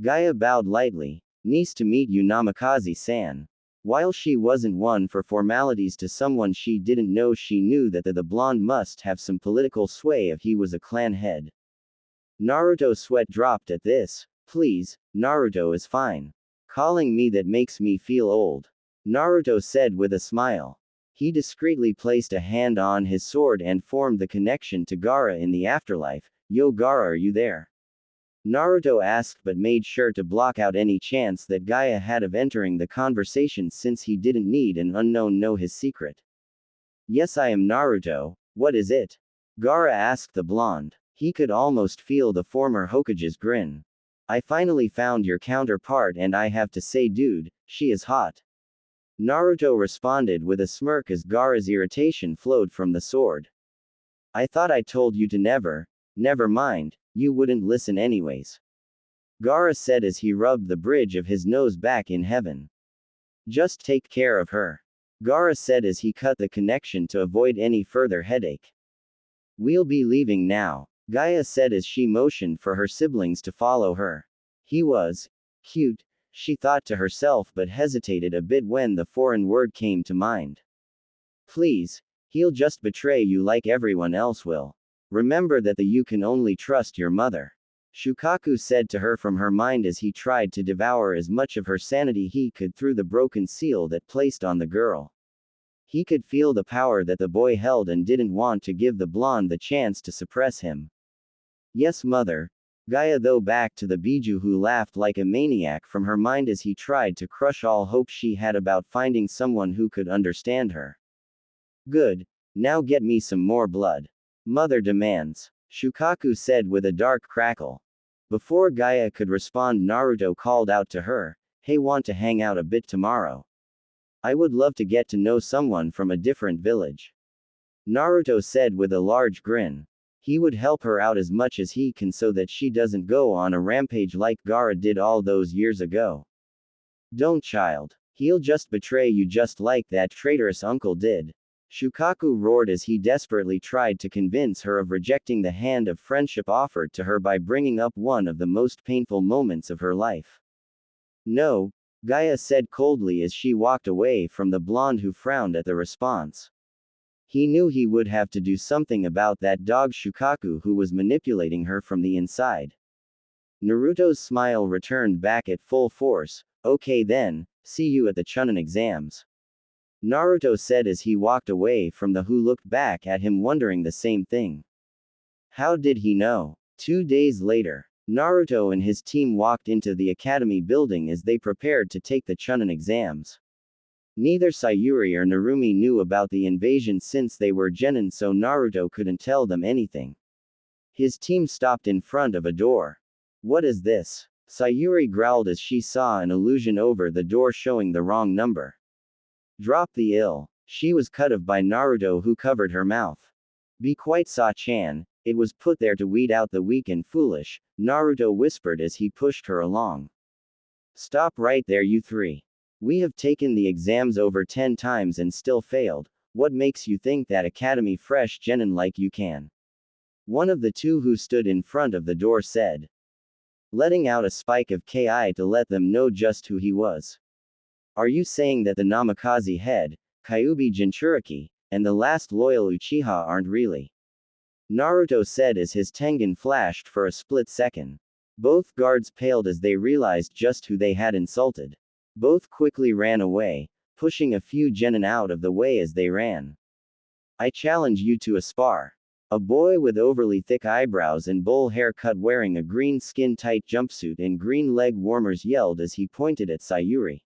Gaia bowed lightly. Nice to meet you, Namikaze-san. While she wasn't one for formalities to someone she didn't know, she knew that the blonde must have some political sway if he was a clan head. Naruto's sweat dropped at this. Please, Naruto is fine. Calling me that makes me feel old. Naruto said with a smile. He discreetly placed a hand on his sword and formed the connection to Gaara in the afterlife. Yo Gaara, are you there? Naruto asked but made sure to block out any chance that Gaia had of entering the conversation since he didn't need an unknown know his secret. Yes, I am Naruto. What is it? Gaara asked the blonde. He could almost feel the former Hokage's grin. I finally found your counterpart and I have to say, dude, she is hot. Naruto responded with a smirk as Gaara's irritation flowed from the sword. I thought I told you to never mind, you wouldn't listen anyways. Gaara said as he rubbed the bridge of his nose back in heaven. Just take care of her. Gaara said as he cut the connection to avoid any further headache. We'll be leaving now, Gaia said as she motioned for her siblings to follow her. He was cute, she thought to herself, but hesitated a bit when the foreign word came to mind. Please, he'll just betray you like everyone else will. Remember that you can only trust your mother. Shukaku said to her from her mind as he tried to devour as much of her sanity he could through the broken seal that placed on the girl. He could feel the power that the boy held and didn't want to give the blonde the chance to suppress him. Yes, mother. Gaia though back to the Biju who laughed like a maniac from her mind as he tried to crush all hope she had about finding someone who could understand her. Good. Now get me some more blood. Mother demands. Shukaku said with a dark crackle. Before Gaia could respond, Naruto called out to her, hey, want to hang out a bit tomorrow? I would love to get to know someone from a different village. Naruto said with a large grin. He would help her out as much as he can so that she doesn't go on a rampage like Gaara did all those years ago. Don't, child. He'll just betray you just like that traitorous uncle did. Shukaku roared as he desperately tried to convince her of rejecting the hand of friendship offered to her by bringing up one of the most painful moments of her life. No, Gaia said coldly as she walked away from the blonde who frowned at the response. He knew he would have to do something about that dog Shukaku who was manipulating her from the inside. Naruto's smile returned back at full force. Okay then, see you at the Chunin exams. Naruto said as he walked away from the who looked back at him wondering the same thing. How did he know? 2 days later, Naruto and his team walked into the academy building as they prepared to take the Chunin exams. Neither Sayuri or Narumi knew about the invasion since they were genin, so Naruto couldn't tell them anything. His team stopped in front of a door. What is this? Sayuri growled as she saw an illusion over the door showing the wrong number. Drop the ill. She was cut off by Naruto, who covered her mouth. Be quiet, Sa-chan, it was put there to weed out the weak and foolish, Naruto whispered as he pushed her along. Stop right there, you three. We have taken the exams over 10 times and still failed. What makes you think that academy fresh genin like you can? One of the two who stood in front of the door said, letting out a spike of ki to let them know just who he was. Are you saying that the Namikaze head, Kyuubi Jinchuriki, and the last loyal Uchiha aren't really? Naruto said as his Tengen flashed for a split second. Both guards paled as they realized just who they had insulted. Both quickly ran away, pushing a few genin out of the way as they ran. I challenge you to a spar. A boy with overly thick eyebrows and bowl haircut wearing a green skin-tight jumpsuit and green leg warmers yelled as he pointed at Sayuri.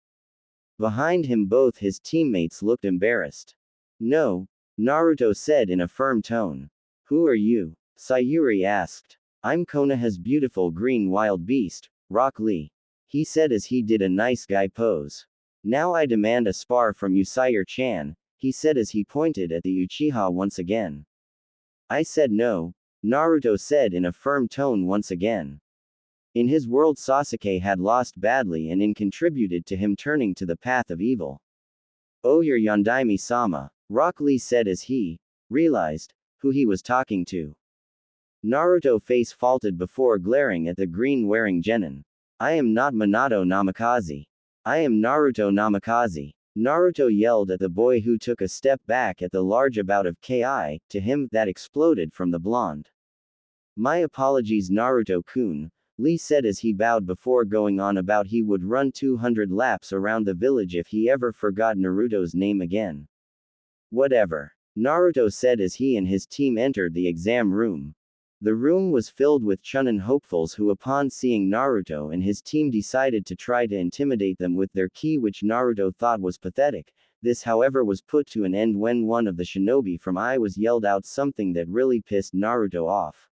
Behind him both his teammates looked embarrassed. No, Naruto said in a firm tone. Who are you? Sayuri asked. I'm Konoha's beautiful green wild beast, Rock Lee. He said as he did a nice guy pose. Now I demand a spar from you, Sayuri-chan, he said as he pointed at the Uchiha once again. I said no, Naruto said in a firm tone once again. In his world Sasuke had lost badly and contributed to him turning to the path of evil. Oh, you're Yondaime-sama, Rock Lee said as he realized who he was talking to. Naruto face faulted before glaring at the green-wearing genin. I am not Minato Namikaze. I am Naruto Namikaze. Naruto yelled at the boy who took a step back at the large amount of ki to him that exploded from the blonde. My apologies, Naruto-kun, Lee said as he bowed before going on about he would run 200 laps around the village if he ever forgot Naruto's name again. Whatever, Naruto said as he and his team entered the exam room. The room was filled with Chunin hopefuls who upon seeing Naruto and his team decided to try to intimidate them with their ki, which Naruto thought was pathetic. This however was put to an end when one of the shinobi from I was yelled out something that really pissed Naruto off.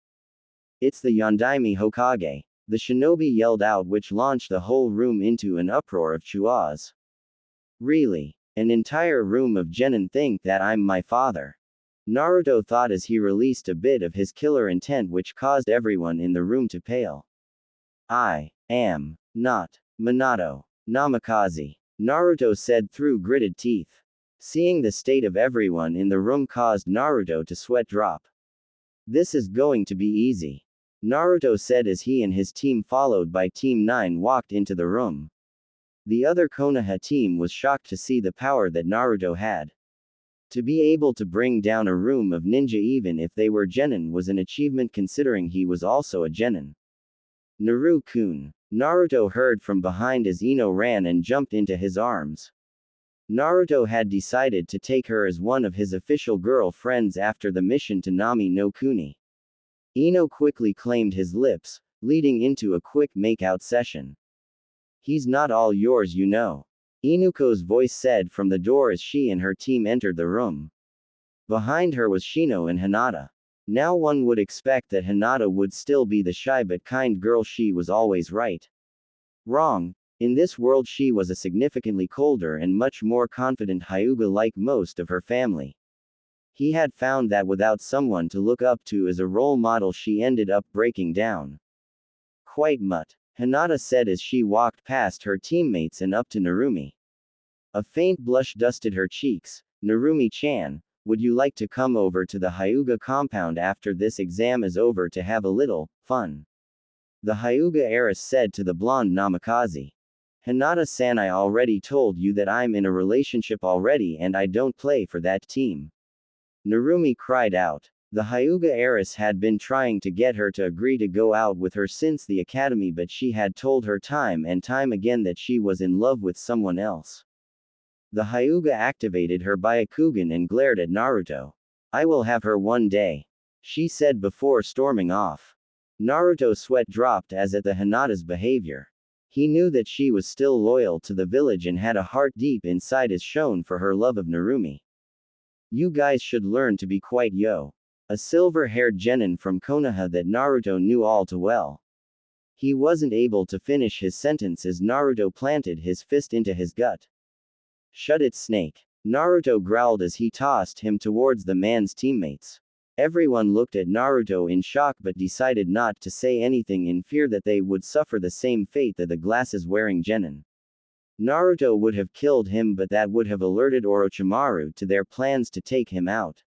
It's the Yondaime Hokage. The shinobi yelled out, which launched the whole room into an uproar of chuas. Really? An entire room of genin think that I'm my father? Naruto thought as he released a bit of his killer intent, which caused everyone in the room to pale. I am not Minato Namikaze, Naruto said through gritted teeth. Seeing the state of everyone in the room caused Naruto to sweat drop. This is going to be easy, Naruto said as he and his team followed by Team 9 walked into the room. The other Konoha team was shocked to see the power that Naruto had. To be able to bring down a room of ninja even if they were genin was an achievement considering he was also a genin. Naru-kun, Naruto heard from behind as Ino ran and jumped into his arms. Naruto had decided to take her as one of his official girl-friends after the mission to Nami no Kuni. Ino quickly claimed his lips, leading into a quick makeout session. He's not all yours, you know, Inuko's voice said from the door as she and her team entered the room. Behind her was Shino and Hinata. Now one would expect that Hinata would still be the shy but kind girl she was always, right? Wrong. In this world she was a significantly colder and much more confident Hyuga like most of her family. He had found that without someone to look up to as a role model she ended up breaking down. Quite much. Hinata said as she walked past her teammates and up to Narumi. A faint blush dusted her cheeks. Narumi-chan, would you like to come over to the Hyuga compound after this exam is over to have a little fun? The Hyuga heiress said to the blonde Namikaze. Hinata-san, I already told you that I'm in a relationship already and I don't play for that team. Narumi cried out. The Hyuga heiress had been trying to get her to agree to go out with her since the academy, but she had told her time and time again that she was in love with someone else. The Hyuga activated her Byakugan and glared at Naruto. I will have her one day, she said before storming off. Naruto's sweat dropped as at the Hinata's behavior. He knew that she was still loyal to the village and had a heart deep inside as shown for her love of Narumi. You guys should learn to be quiet, yo. A silver-haired genin from Konoha that Naruto knew all too well. He wasn't able to finish his sentence as Naruto planted his fist into his gut. Shut it, snake. Naruto growled as he tossed him towards the man's teammates. Everyone looked at Naruto in shock but decided not to say anything in fear that they would suffer the same fate that the glasses-wearing genin. Naruto would have killed him, but that would have alerted Orochimaru to their plans to take him out.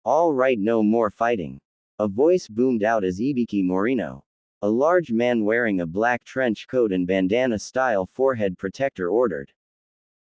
All right, no more fighting. A voice boomed out as Ibiki Morino, a large man wearing a black trench coat and bandana-style forehead protector, ordered.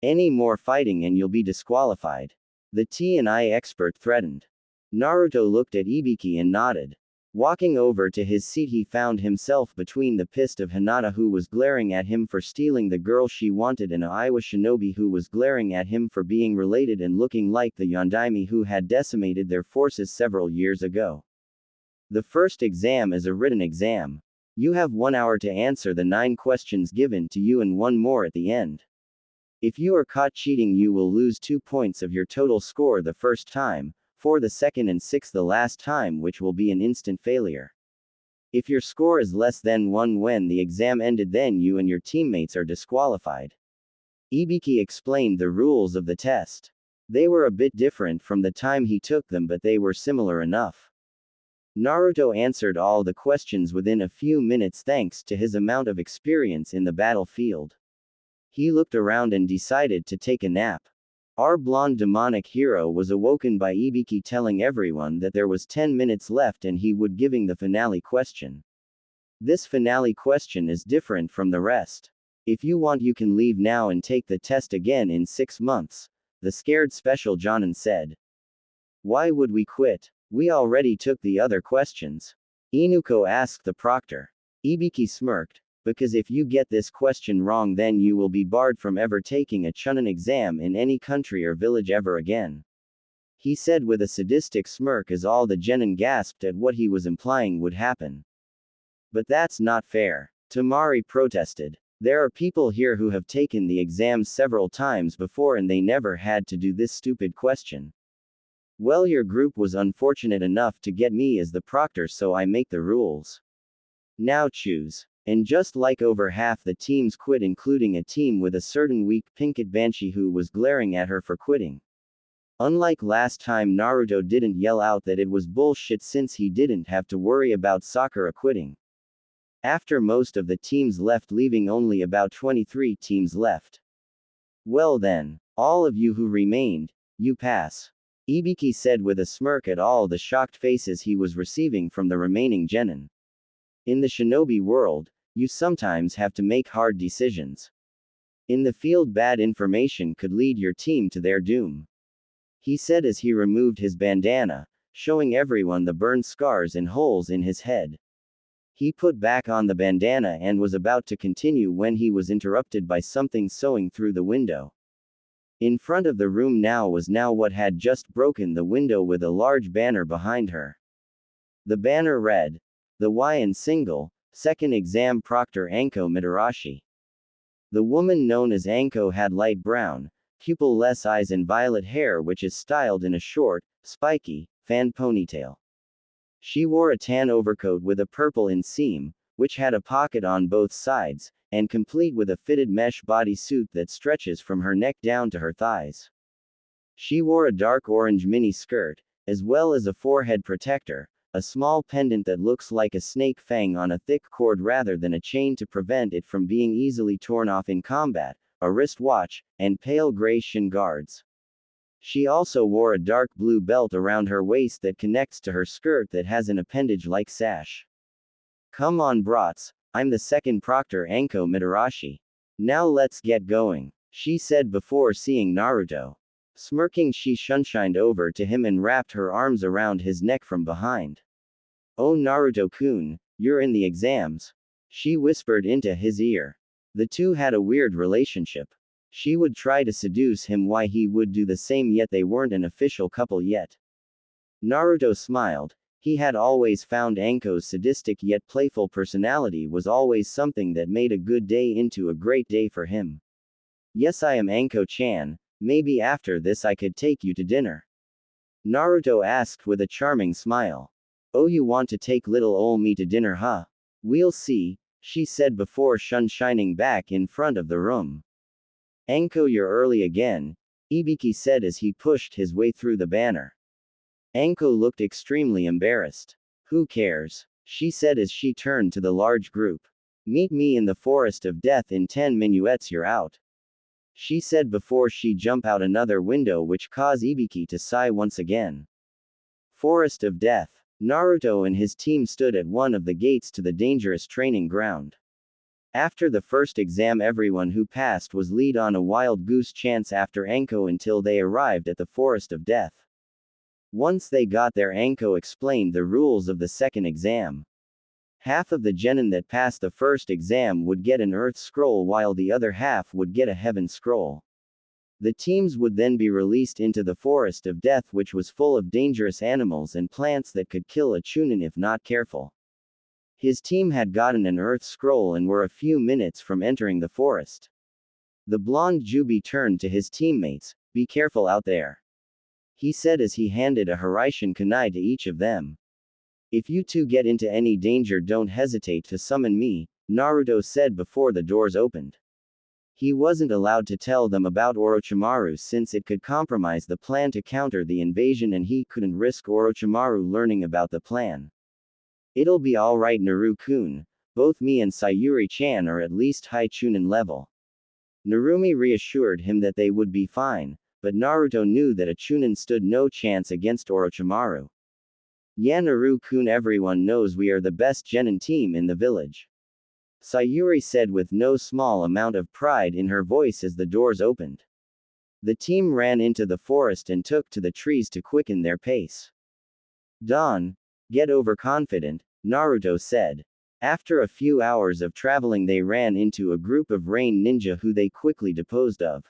Any more fighting and you'll be disqualified. The T&I expert threatened. Naruto looked at Ibiki and nodded. Walking over to his seat, he found himself between the pissed of Hinata, who was glaring at him for stealing the girl she wanted, and a Iwa shinobi who was glaring at him for being related and looking like the Yondaime who had decimated their forces several years ago. The first exam is a written exam. You have 1 hour to answer the 9 questions given to you and 1 more at the end. If you are caught cheating, you will lose 2 points of your total score the first time, 4 the second and 6 the last time, which will be an instant failure. If your score is less than 1 when the exam ended, then you and your teammates are disqualified. Ibiki explained the rules of the test. They were a bit different from the time he took them, but they were similar enough. Naruto answered all the questions within a few minutes thanks to his amount of experience in the battlefield. He looked around and decided to take a nap. Our blonde demonic hero was awoken by Ibiki telling everyone that there was 10 minutes left and he would giving the finale question. This finale question is different from the rest. If you want, you can leave now and take the test again in 6 months, the scared special Jonin said. Why would we quit? We already took the other questions. Inuko asked the proctor. Ibiki smirked. Because if you get this question wrong, then you will be barred from ever taking a Chunin exam in any country or village ever again. He said with a sadistic smirk as all the genin gasped at what he was implying would happen. But that's not fair. Tamari protested. There are people here who have taken the exams several times before and they never had to do this stupid question. Well, your group was unfortunate enough to get me as the proctor, so I make the rules. Now choose. And just like over half the teams quit, including a team with a certain weak Pinkett Banshee who was glaring at her for quitting. Unlike last time, Naruto didn't yell out that it was bullshit since he didn't have to worry about Sakura quitting. After most of the teams left, leaving only about 23 teams left. Well then, all of you who remained, you pass. Ibiki said with a smirk at all the shocked faces he was receiving from the remaining genin. In the shinobi world, you sometimes have to make hard decisions. In the field, bad information could lead your team to their doom. He said as he removed his bandana, showing everyone the burned scars and holes in his head. He put back on the bandana and was about to continue when he was interrupted by something sewing through the window. In front of the room now was what had just broken the window with a large banner behind her. The banner read, "The Y single, second exam proctor Anko Mitarashi." The woman known as Anko had light brown, pupil-less eyes and violet hair which is styled in a short, spiky, fan ponytail. She wore a tan overcoat with a purple inseam, which had a pocket on both sides, and complete with a fitted mesh bodysuit that stretches from her neck down to her thighs. She wore a dark orange mini skirt, as well as a forehead protector, a small pendant that looks like a snake fang on a thick cord rather than a chain to prevent it from being easily torn off in combat, a wristwatch, and pale gray shin guards. She also wore a dark blue belt around her waist that connects to her skirt that has an appendage-like sash. Come on brats, I'm the second proctor Anko Mitarashi. Now let's get going, she said before seeing Naruto. Smirking, she sunshined over to him and wrapped her arms around his neck from behind. Oh Naruto-kun, you're in the exams, she whispered into his ear. The two had a weird relationship. She would try to seduce him while he would do the same, yet they weren't an official couple yet. Naruto smiled. He had always found Anko's sadistic yet playful personality was always something that made a good day into a great day for him. Yes, I am Anko-chan, maybe after this I could take you to dinner. Naruto asked with a charming smile. Oh, you want to take little ol' me to dinner, huh? We'll see, she said before shining back in front of the room. Anko, you're early again, Ibiki said as he pushed his way through the banner. Anko looked extremely embarrassed. Who cares? She said as she turned to the large group. Meet me in the Forest of Death in 10 minuets, you're out. She said before she jumped out another window, which caused Ibiki to sigh once again. Forest of Death. Naruto and his team stood at one of the gates to the dangerous training ground. After the first exam, everyone who passed was lead on a wild goose chance after Anko until they arrived at the Forest of Death. Once they got there, Anko explained the rules of the second exam. Half of the genin that passed the first exam would get an Earth Scroll while the other half would get a Heaven Scroll. The teams would then be released into the Forest of Death, which was full of dangerous animals and plants that could kill a chunin if not careful. His team had gotten an Earth Scroll and were a few minutes from entering the forest. The blonde Jubi turned to his teammates. Be careful out there, he said as he handed a Hiraishin kunai to each of them. If you two get into any danger, don't hesitate to summon me, Naruto said before the doors opened. He wasn't allowed to tell them about Orochimaru since it could compromise the plan to counter the invasion, and he couldn't risk Orochimaru learning about the plan. It'll be alright, Naru-kun, both me and Sayuri-chan are at least high chunin level. Narumi reassured him that they would be fine, but Naruto knew that a chunin stood no chance against Orochimaru. Yeah, Naru-kun, everyone knows we are the best genin team in the village, Sayuri said with no small amount of pride in her voice as the doors opened. The team ran into the forest and took to the trees to quicken their pace. Don't get overconfident, Naruto said. After a few hours of traveling, they ran into a group of rain ninja who they quickly disposed of.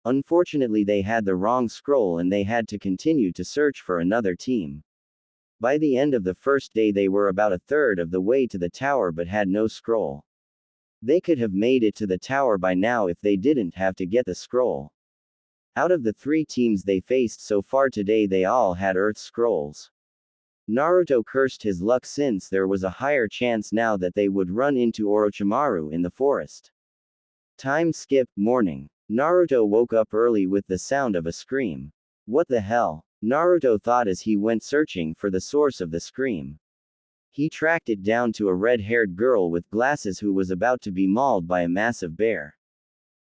Unfortunately, they had the wrong scroll and they had to continue to search for another team. By the end of the first day, they were about a third of the way to the tower but had no scroll. They could have made it to the tower by now if they didn't have to get the scroll. Out of the 3 teams they faced so far today, they all had Earth Scrolls. Naruto cursed his luck since there was a higher chance now that they would run into Orochimaru in the forest. Time skip, morning. Naruto woke up early with the sound of a scream. What the hell? Naruto thought as he went searching for the source of the scream. He tracked it down to a red-haired girl with glasses who was about to be mauled by a massive bear.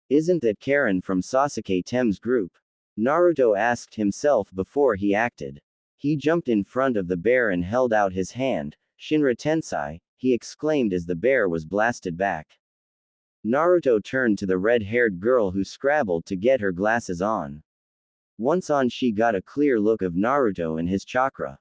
Isn't that Karin from Sasuke Tem's group? Naruto asked himself before he acted. He jumped in front of the bear and held out his hand. Shinra Tensei, he exclaimed as the bear was blasted back. Naruto turned to the red-haired girl who scrabbled to get her glasses on. Once on, she got a clear look of Naruto and his chakra.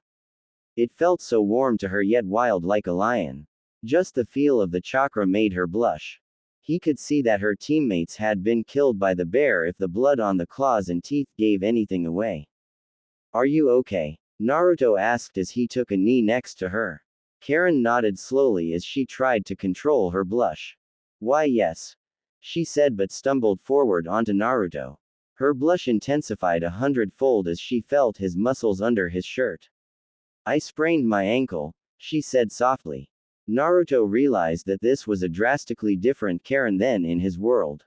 It felt so warm to her yet wild like a lion. Just the feel of the chakra made her blush. He could see that her teammates had been killed by the bear if the blood on the claws and teeth gave anything away. Are you okay? Naruto asked as he took a knee next to her. Karin nodded slowly as she tried to control her blush. Why yes, she said, but stumbled forward onto Naruto. Her blush intensified 100-fold as she felt his muscles under his shirt. I sprained my ankle, she said softly. Naruto realized that this was a drastically different Karin than in his world.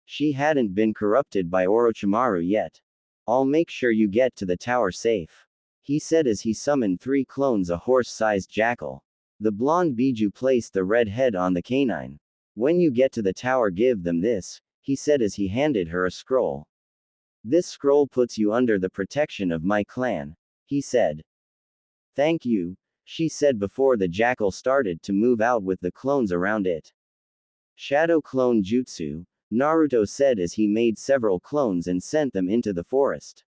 She hadn't been corrupted by Orochimaru yet. I'll make sure you get to the tower safe, he said as he summoned 3 clones, a horse-sized jackal. The blonde Biju placed the red head on the canine. When you get to the tower, give them this, he said as he handed her a scroll. This scroll puts you under the protection of my clan, he said. Thank you, she said before the jackal started to move out with the clones around it. Shadow clone jutsu, Naruto said as he made several clones and sent them into the forest.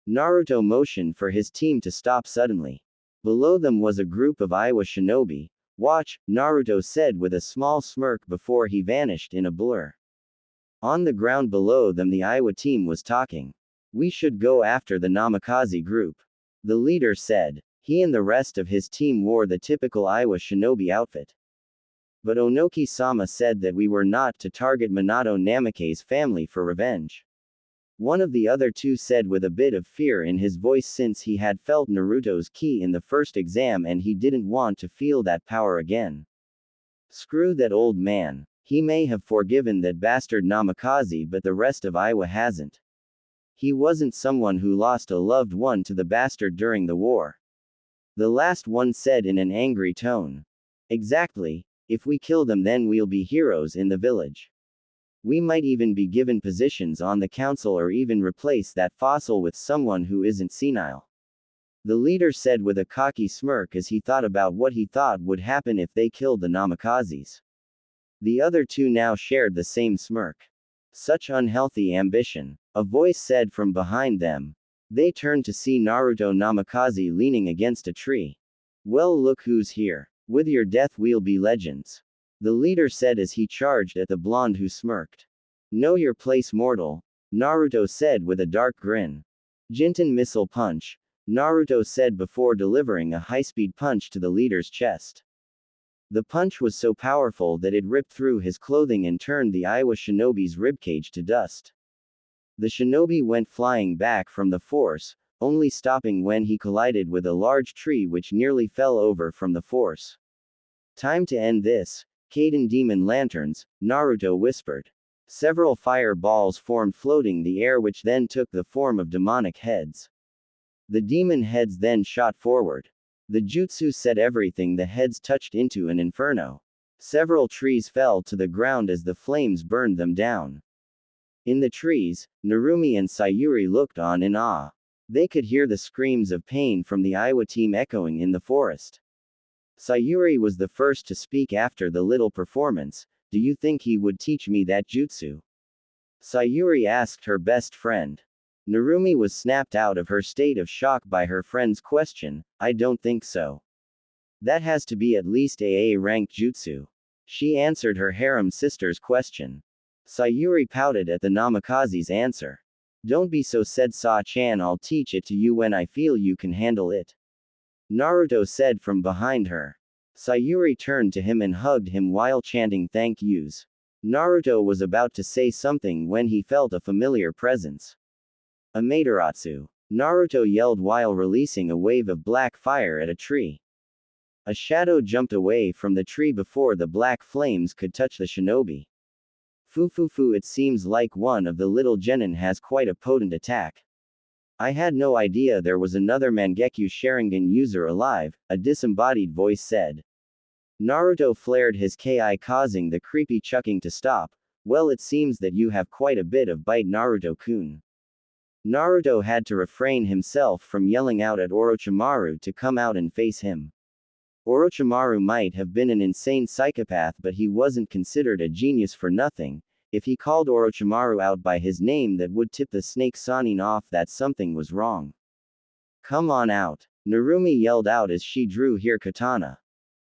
Naruto motioned for his team to stop suddenly. Below them was a group of Iwa shinobi. Watch, Naruto said with a small smirk before he vanished in a blur. On the ground below them the Iwa team was talking. We should go after the Namikaze group, the leader said. He and the rest of his team wore the typical Iwa shinobi outfit. But Onoki-sama said that we were not to target Minato Namikaze's family for revenge. One of the other two said with a bit of fear in his voice since he had felt Naruto's ki in the first exam and he didn't want to feel that power again. Screw that old man. He may have forgiven that bastard Namikaze, but the rest of Iwa hasn't. He wasn't someone who lost a loved one to the bastard during the war. The last one said in an angry tone. Exactly. If we kill them, then we'll be heroes in the village. We might even be given positions on the council or even replace that fossil with someone who isn't senile. The leader said with a cocky smirk as he thought about what he thought would happen if they killed the Namikazes. The other two now shared the same smirk. Such unhealthy ambition, a voice said from behind them. They turned to see Naruto Namikaze leaning against a tree. Well, look who's here. With your death we'll be legends, the leader said as he charged at the blonde who smirked. Know your place, mortal, Naruto said with a dark grin. Jinten missile punch, Naruto said before delivering a high-speed punch to the leader's chest. The punch was so powerful that it ripped through his clothing and turned the Iwa shinobi's ribcage to dust. The shinobi went flying back from the force, only stopping when he collided with a large tree which nearly fell over from the force. Time to end this. Kaden demon lanterns, Naruto whispered. Several fire balls formed floating the air which then took the form of demonic heads. The demon heads then shot forward. The jutsu set everything the heads touched into an inferno. Several trees fell to the ground as the flames burned them down. In the trees, Narumi and Sayuri looked on in awe. They could hear the screams of pain from the Iwa team echoing in the forest. Sayuri was the first to speak after the little performance. Do you think he would teach me that jutsu? Sayuri asked her best friend. Narumi was snapped out of her state of shock by her friend's question. I don't think so. That has to be at least AA rank jutsu. She answered her harem sister's question. Sayuri pouted at the Namikaze's answer. Don't be so, said Sa-chan, I'll teach it to you when I feel you can handle it, Naruto said from behind her. Sayuri turned to him and hugged him while chanting thank yous. Naruto was about to say something when he felt a familiar presence. Amaterasu, Naruto yelled while releasing a wave of black fire at a tree. A shadow jumped away from the tree before the black flames could touch the shinobi. Fufufu, it seems like one of the little genin has quite a potent attack. I had no idea there was another Mangekyo Sharingan user alive, a disembodied voice said. Naruto flared his ki, causing the creepy chucking to stop. Well, it seems that you have quite a bit of bite, Naruto-kun. Naruto had to refrain himself from yelling out at Orochimaru to come out and face him. Orochimaru might have been an insane psychopath, but he wasn't considered a genius for nothing. If he called Orochimaru out by his name, that would tip the snake Sanin off that something was wrong. Come on out, Narumi yelled out as she drew her katana.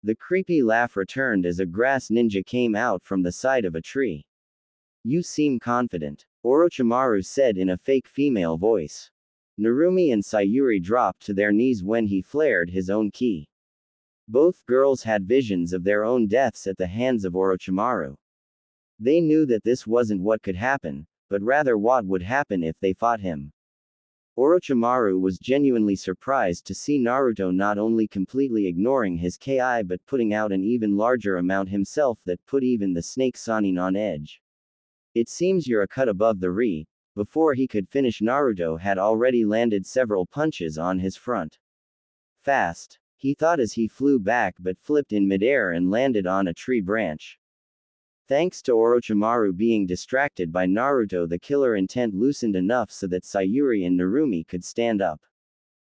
The creepy laugh returned as a grass ninja came out from the side of a tree. You seem confident, Orochimaru said in a fake female voice. Narumi and Sayuri dropped to their knees when he flared his own ki. Both girls had visions of their own deaths at the hands of Orochimaru. They knew that this wasn't what could happen, but rather what would happen if they fought him. Orochimaru was genuinely surprised to see Naruto not only completely ignoring his ki but putting out an even larger amount himself that put even the snake Sanin on edge. It seems you're a cut above the re, Before he could finish, Naruto had already landed several punches on his front. Fast, he thought as he flew back, but flipped in midair and landed on a tree branch. Thanks to Orochimaru being distracted by Naruto, the killer intent loosened enough so that Sayuri and Narumi could stand up.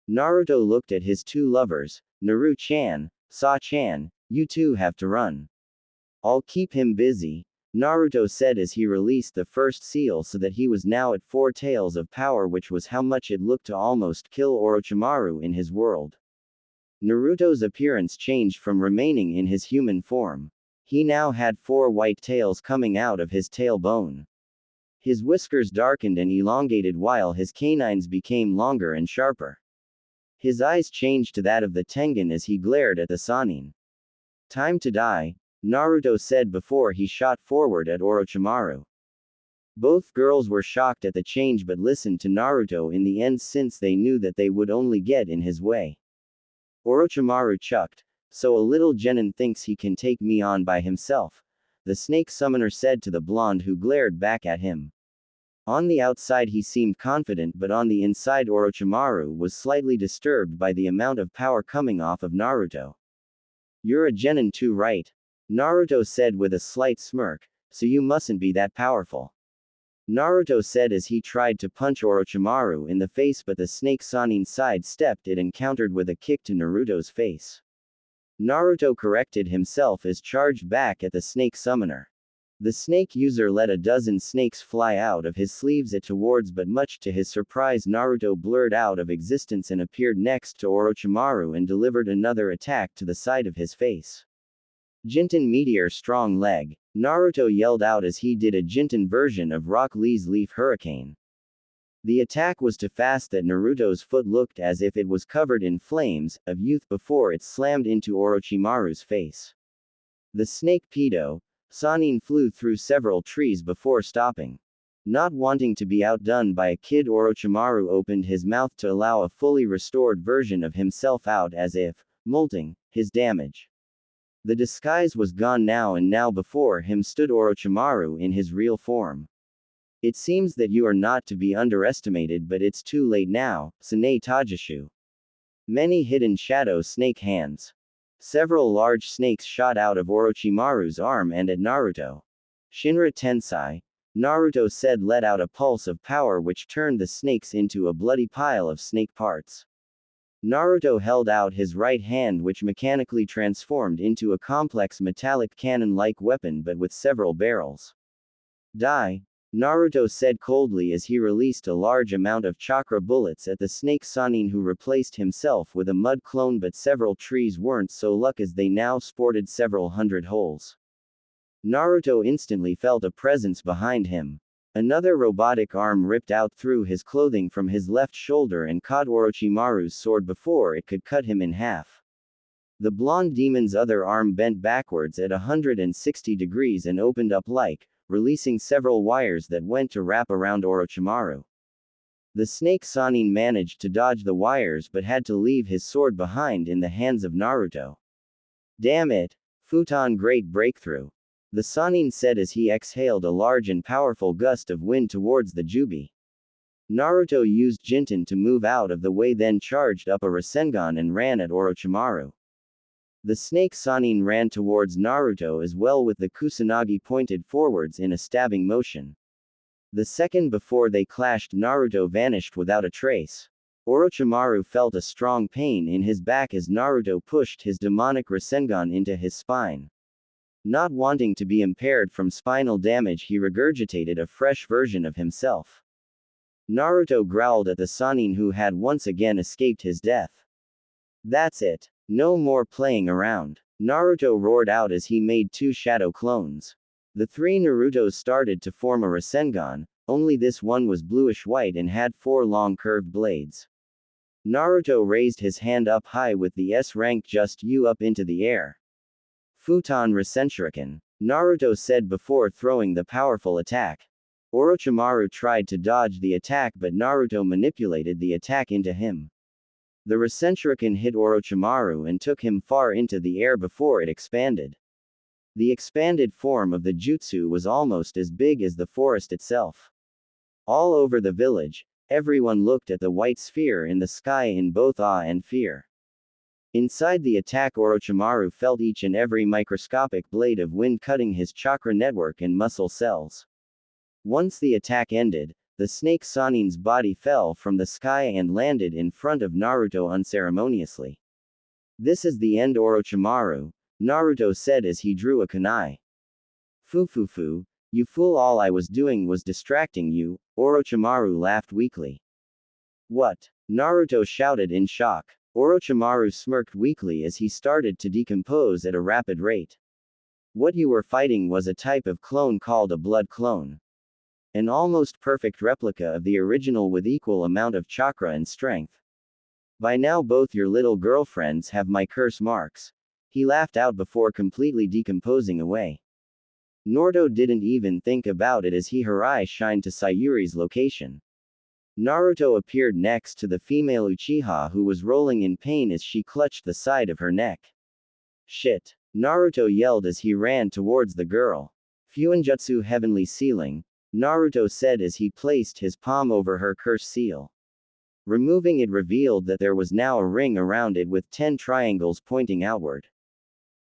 Naruto looked at his two lovers. Naru-chan, Sa-chan, you two have to run. I'll keep him busy, Naruto said as he released the first seal so that he was now at 4 tails of power, which was how much it looked to almost kill Orochimaru in his world. Naruto's appearance changed from remaining in his human form. He now had 4 white tails coming out of his tailbone. His whiskers darkened and elongated while his canines became longer and sharper. His eyes changed to that of the Tengen as he glared at the Sannin. Time to die, Naruto said before he shot forward at Orochimaru. Both girls were shocked at the change but listened to Naruto in the end since they knew that they would only get in his way. Orochimaru chucked. So a little genin thinks he can take me on by himself, the snake summoner said to the blonde who glared back at him. On the outside he seemed confident, but on the inside Orochimaru was slightly disturbed by the amount of power coming off of Naruto. You're a genin too, right? Naruto said with a slight smirk, so you mustn't be that powerful. Naruto said as he tried to punch Orochimaru in the face, but the snake Sannin sidestepped it and countered with a kick to Naruto's face. Naruto corrected himself as charged back at the snake summoner. The snake user let a dozen snakes fly out of his sleeves towards, but much to his surprise Naruto blurred out of existence and appeared next to Orochimaru and delivered another attack to the side of his face. Jinten Meteor Strong Leg, Naruto yelled out as he did a Jinten version of Rock Lee's Leaf Hurricane. The attack was too fast that Naruto's foot looked as if it was covered in flames of youth before it slammed into Orochimaru's face. The snake pedo, Sannin flew through several trees before stopping. Not wanting to be outdone by a kid, Orochimaru opened his mouth to allow a fully restored version of himself out as if, molting, his damage. The disguise was gone now, and now before him stood Orochimaru in his real form. It seems that you are not to be underestimated, but it's too late now, Sanae Tajishu. Many hidden shadow snake hands. Several large snakes shot out of Orochimaru's arm and at Naruto. Shinra Tensai, Naruto said, let out a pulse of power which turned the snakes into a bloody pile of snake parts. Naruto held out his right hand, which mechanically transformed into a complex metallic cannon-like weapon but with several barrels. Die, Naruto said coldly as he released a large amount of chakra bullets at the snake Sannin, who replaced himself with a mud clone, but several trees weren't so lucky as they now sported several hundred holes. Naruto instantly felt a presence behind him. Another robotic arm ripped out through his clothing from his left shoulder and caught Orochimaru's sword before it could cut him in half. The blonde demon's other arm bent backwards at 160 degrees and opened up releasing several wires that went to wrap around Orochimaru. The snake Sannin managed to dodge the wires but had to leave his sword behind in the hands of Naruto. Damn it! Futon, great breakthrough, the Sannin said as he exhaled a large and powerful gust of wind towards the Jubi. Naruto used Jinten to move out of the way, then charged up a Rasengan and ran at Orochimaru. The snake Sannin ran towards Naruto as well, with the Kusanagi pointed forwards in a stabbing motion. The second before they clashed, Naruto vanished without a trace. Orochimaru felt a strong pain in his back as Naruto pushed his demonic Rasengan into his spine. Not wanting to be impaired from spinal damage, he regurgitated a fresh version of himself. Naruto growled at the Sannin, who had once again escaped his death. That's it. No more playing around, Naruto roared out as he made 2 shadow clones. The 3 Narutos started to form a Rasengan, only this one was bluish-white and had 4 long curved blades. Naruto raised his hand up high with the S rank just up into the air. Futon Rasenshuriken, Naruto said before throwing the powerful attack. Orochimaru tried to dodge the attack, but Naruto manipulated the attack into him. The Rasenshuriken hit Orochimaru and took him far into the air before it expanded. The expanded form of the jutsu was almost as big as the forest itself. All over the village, everyone looked at the white sphere in the sky in both awe and fear. Inside the attack, Orochimaru felt each and every microscopic blade of wind cutting his chakra network and muscle cells. Once the attack ended, the snake Sanin's body fell from the sky and landed in front of Naruto unceremoniously. "This is the end, Orochimaru," Naruto said as he drew a kunai. "Fu, you fool, all I was doing was distracting you," Orochimaru laughed weakly. "What?" Naruto shouted in shock. Orochimaru smirked weakly as he started to decompose at a rapid rate. "What you were fighting was a type of clone called a blood clone. An almost perfect replica of the original with equal amount of chakra and strength. By now both your little girlfriends have my curse marks." He laughed out before completely decomposing away. Naruto didn't even think about it as her eye shined to Sayuri's location. Naruto appeared next to the female Uchiha who was rolling in pain as she clutched the side of her neck. "Shit!" Naruto yelled as he ran towards the girl. "Fuinjutsu Heavenly Sealing," Naruto said as he placed his palm over her curse seal. Removing it revealed that there was now a ring around it with 10 triangles pointing outward.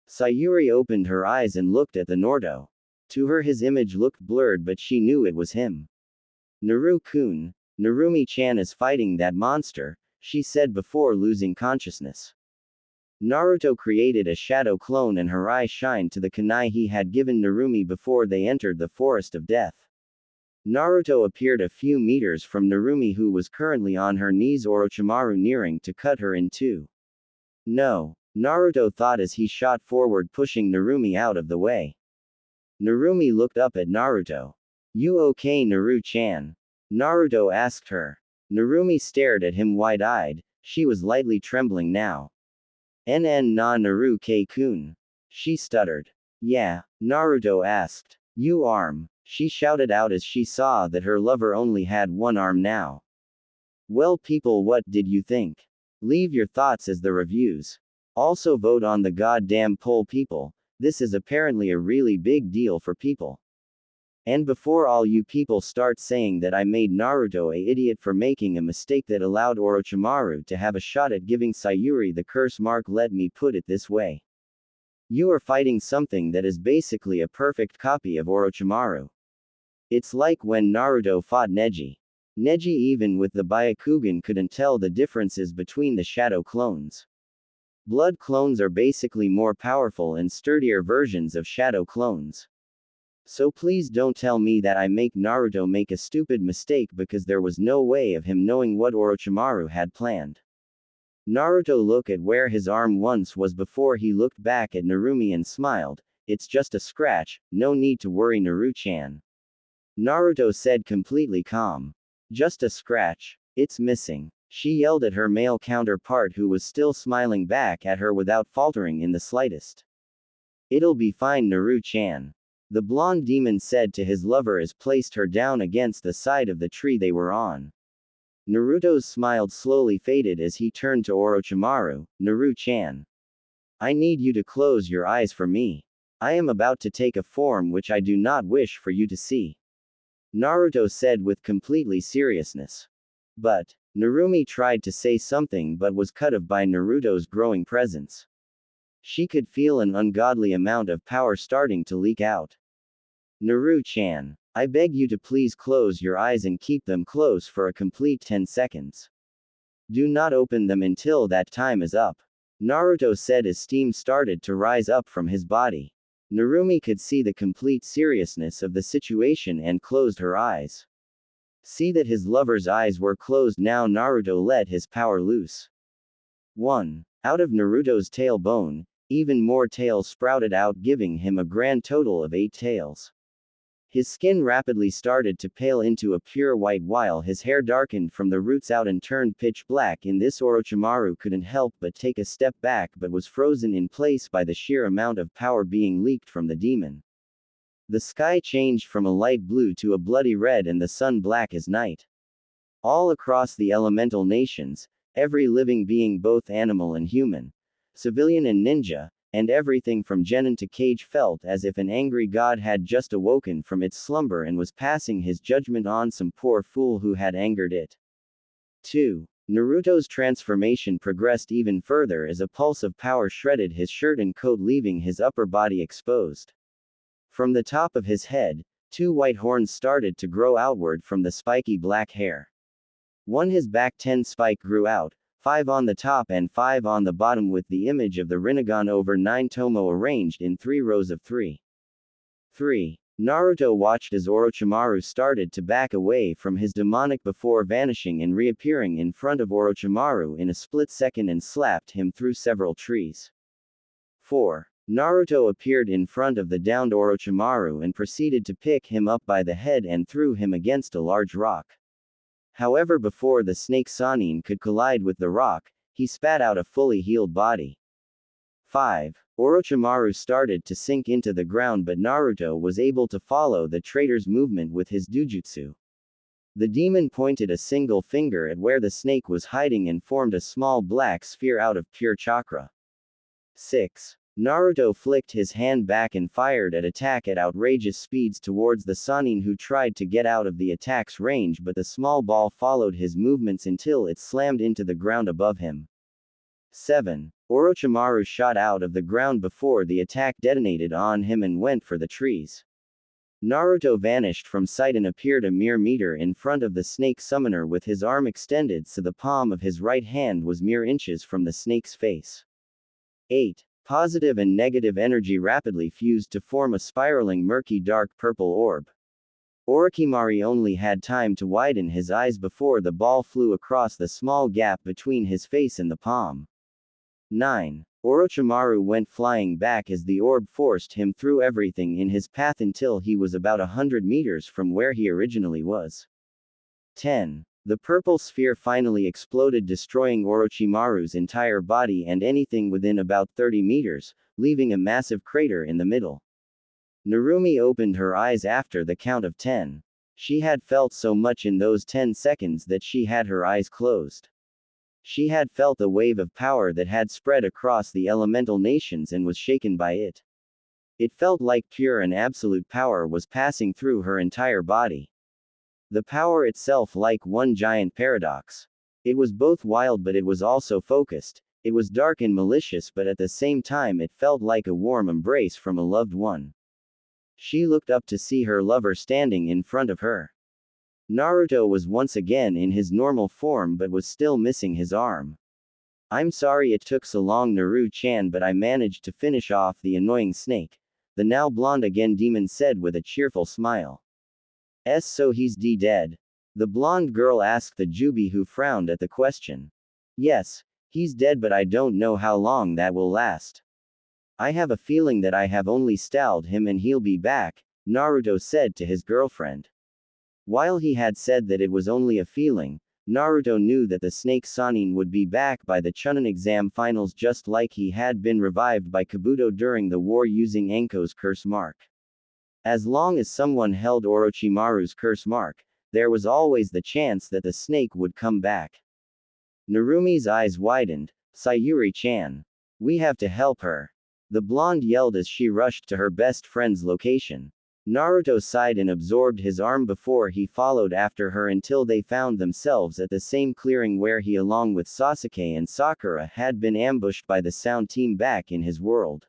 Sayuri opened her eyes and looked at the Naruto. To her his image looked blurred, but she knew it was him. "Naru-kun, Narumi-chan is fighting that monster," she said before losing consciousness. Naruto created a shadow clone and her eye shined to the kunai he had given Narumi before they entered the Forest of Death. Naruto appeared a few meters from Narumi who was currently on her knees, Orochimaru nearing to cut her in two. "No," Naruto thought as he shot forward pushing Narumi out of the way. Narumi looked up at Naruto. "You okay, Naru-chan?" Naruto asked her. Narumi stared at him wide-eyed, she was lightly trembling now. "NN na Naru-kun," she stuttered. "Yeah?" Naruto asked. "You arm," she shouted out as she saw that her lover only had one arm now. Well people, what did you think? Leave your thoughts as the reviews. Also vote on the goddamn poll people, this is apparently a really big deal for people. And before all you people start saying that I made Naruto a idiot for making a mistake that allowed Orochimaru to have a shot at giving Sayuri the curse mark, let me put it this way. You are fighting something that is basically a perfect copy of Orochimaru. It's like when Naruto fought Neji. Neji, even with the Byakugan, couldn't tell the differences between the shadow clones. Blood clones are basically more powerful and sturdier versions of shadow clones. So please don't tell me that I make Naruto make a stupid mistake because there was no way of him knowing what Orochimaru had planned. Naruto looked at where his arm once was before he looked back at Narumi and smiled. "It's just a scratch, no need to worry, Naru-chan." Naruto said completely calm. "Just a scratch. It's missing." She yelled at her male counterpart who was still smiling back at her without faltering in the slightest. "It'll be fine, Naru-chan," the blonde demon said to his lover as placed her down against the side of the tree they were on. Naruto's smile slowly faded as he turned to Orochimaru. "Naru-chan. I need you to close your eyes for me. I am about to take a form which I do not wish for you to see," Naruto said with completely seriousness. But Narumi tried to say something but was cut off by Naruto's growing presence. She could feel an ungodly amount of power starting to leak out. "Naru-chan, I beg you to please close your eyes and keep them closed for a complete 10 seconds. Do not open them until that time is up," Naruto said as steam started to rise up from his body. Narumi could see the complete seriousness of the situation and closed her eyes. See that his lover's eyes were closed now. Naruto let his power loose. 1. Out of Naruto's tailbone, even more tails sprouted out, giving him a grand total of 8 tails. His skin rapidly started to pale into a pure white while his hair darkened from the roots out and turned pitch black. In this, Orochimaru couldn't help but take a step back but was frozen in place by the sheer amount of power being leaked from the demon. The sky changed from a light blue to a bloody red and the sun black as night. All across the elemental nations, every living being, both animal and human, civilian and ninja, and everything from genin to cage felt as if an angry god had just awoken from its slumber and was passing his judgment on some poor fool who had angered it. 2. Naruto's transformation progressed even further as a pulse of power shredded his shirt and coat, leaving his upper body exposed. From the top of his head, 2 white horns started to grow outward from the spiky black hair. His back 10 spike grew out, 5 on the top and 5 on the bottom, with the image of the Rinnegan over 9 tomo arranged in 3 rows of 3. 3. Naruto watched as Orochimaru started to back away from his demonic before vanishing and reappearing in front of Orochimaru in a split second and slapped him through several trees. 4. Naruto appeared in front of the downed Orochimaru and proceeded to pick him up by the head and threw him against a large rock. However, before the snake Sannin could collide with the rock, he spat out a fully healed body. 5. Orochimaru started to sink into the ground, but Naruto was able to follow the traitor's movement with his dujutsu. The demon pointed a single finger at where the snake was hiding and formed a small black sphere out of pure chakra. 6. Naruto flicked his hand back and fired an attack at outrageous speeds towards the Sannin, who tried to get out of the attack's range, but the small ball followed his movements until it slammed into the ground above him. 7. Orochimaru shot out of the ground before the attack detonated on him and went for the trees. Naruto vanished from sight and appeared a mere meter in front of the snake summoner with his arm extended so the palm of his right hand was mere inches from the snake's face. 8. Positive and negative energy rapidly fused to form a spiraling murky dark purple orb. Orochimaru only had time to widen his eyes before the ball flew across the small gap between his face and the palm. 9. Orochimaru went flying back as the orb forced him through everything in his path until he was about 100 meters from where he originally was. 10. The purple sphere finally exploded, destroying Orochimaru's entire body and anything within about 30 meters, leaving a massive crater in the middle. Narumi opened her eyes after the count of 10. She had felt so much in those 10 seconds that she had her eyes closed. She had felt a wave of power that had spread across the elemental nations and was shaken by it. It felt like pure and absolute power was passing through her entire body. The power itself like one giant paradox. It was both wild but it was also focused, it was dark and malicious, but at the same time it felt like a warm embrace from a loved one. She looked up to see her lover standing in front of her. Naruto was once again in his normal form but was still missing his arm. "I'm sorry it took so long, Naru-chan, but I managed to finish off the annoying snake," the now blonde again demon said with a cheerful smile. "So he's dead?" the blonde girl asked the Jubi, who frowned at the question. "Yes, he's dead, but I don't know how long that will last. I have a feeling that I have only stalled him and he'll be back," Naruto said to his girlfriend. While he had said that it was only a feeling, Naruto knew that the snake Sannin would be back by the Chunin exam finals, just like he had been revived by Kabuto during the war using Anko's curse mark. As long as someone held Orochimaru's curse mark, there was always the chance that the snake would come back. Narumi's eyes widened. "Sayuri-chan. We have to help her," the blonde yelled as she rushed to her best friend's location. Naruto sighed and absorbed his arm before he followed after her until they found themselves at the same clearing where he, along with Sasuke and Sakura, had been ambushed by the Sound Team back in his world.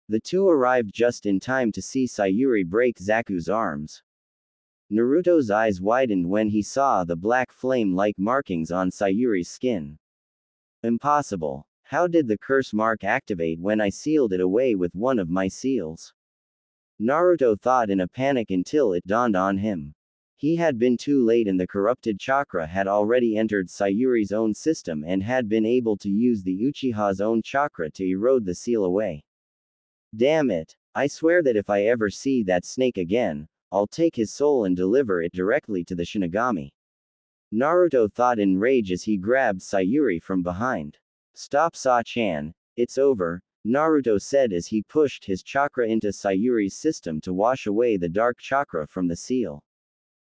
The two arrived just in time to see Sayuri break Zaku's arms. Naruto's eyes widened when he saw the black flame-like markings on Sayuri's skin. "Impossible. How did the curse mark activate when I sealed it away with one of my seals?" Naruto thought in a panic until it dawned on him. He had been too late and the corrupted chakra had already entered Sayuri's own system and had been able to use the Uchiha's own chakra to erode the seal away. "Damn it. I swear that if I ever see that snake again, I'll take his soul and deliver it directly to the Shinigami," Naruto thought in rage as he grabbed Sayuri from behind. "Stop, Sa-chan. It's over," Naruto said as he pushed his chakra into Sayuri's system to wash away the dark chakra from the seal.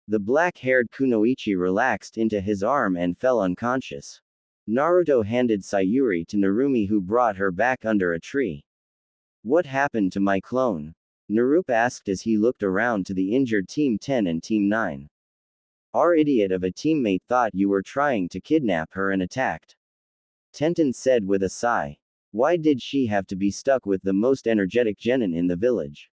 The black-haired Kunoichi relaxed into his arm and fell unconscious. Naruto handed Sayuri to Narumi, who brought her back under a tree. What happened to my clone? Naruto asked as he looked around to the injured Team 10 and Team 9. Our idiot of a teammate thought you were trying to kidnap her and attacked. Tenten said with a sigh. Why did she have to be stuck with the most energetic genin in the village?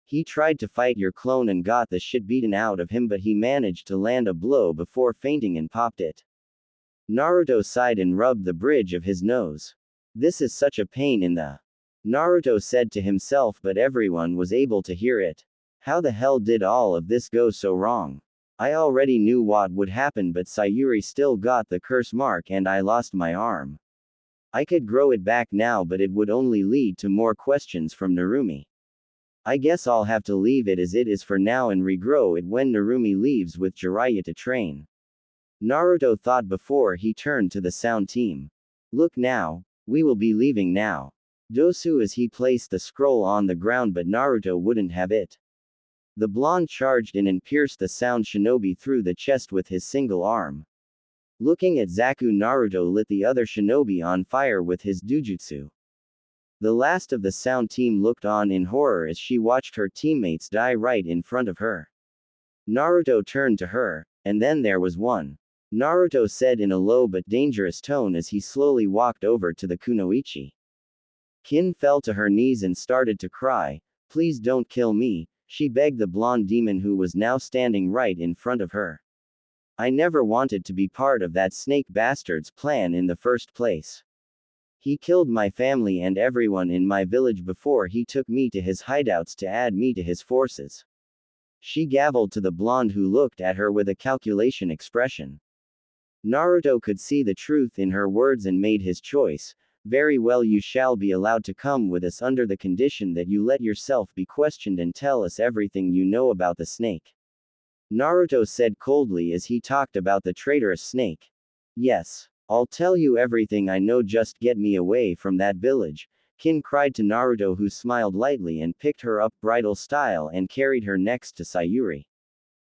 He tried to fight your clone and got the shit beaten out of him, but he managed to land a blow before fainting and popped it. Naruto sighed and rubbed the bridge of his nose. This is such a pain in the... Naruto said to himself, but everyone was able to hear it. How the hell did all of this go so wrong? I already knew what would happen, but Sayuri still got the curse mark and I lost my arm. I could grow it back now, but it would only lead to more questions from Narumi. I guess I'll have to leave it as it is for now and regrow it when Narumi leaves with Jiraiya to train. Naruto thought before he turned to the sound team. Look now, we will be leaving now. Dosu as he placed the scroll on the ground, but Naruto wouldn't have it. The blonde charged in and pierced the sound shinobi through the chest with his single arm. Looking at Zaku, Naruto lit the other shinobi on fire with his dujutsu. The last of the sound team looked on in horror as she watched her teammates die right in front of her. Naruto turned to her, and then there was one. Naruto said in a low but dangerous tone as he slowly walked over to the kunoichi. Kin fell to her knees and started to cry. Please don't kill me, she begged the blonde demon who was now standing right in front of her. I never wanted to be part of that snake bastard's plan in the first place. He killed my family and everyone in my village before he took me to his hideouts to add me to his forces. She gabbled to the blonde who looked at her with a calculation expression. Naruto could see the truth in her words and made his choice. Very well, you shall be allowed to come with us under the condition that you let yourself be questioned and tell us everything you know about the snake. Naruto said coldly as he talked about the traitorous snake. Yes, I'll tell you everything I know, just get me away from that village, Kin cried to Naruto, who smiled lightly and picked her up bridal style and carried her next to Sayuri.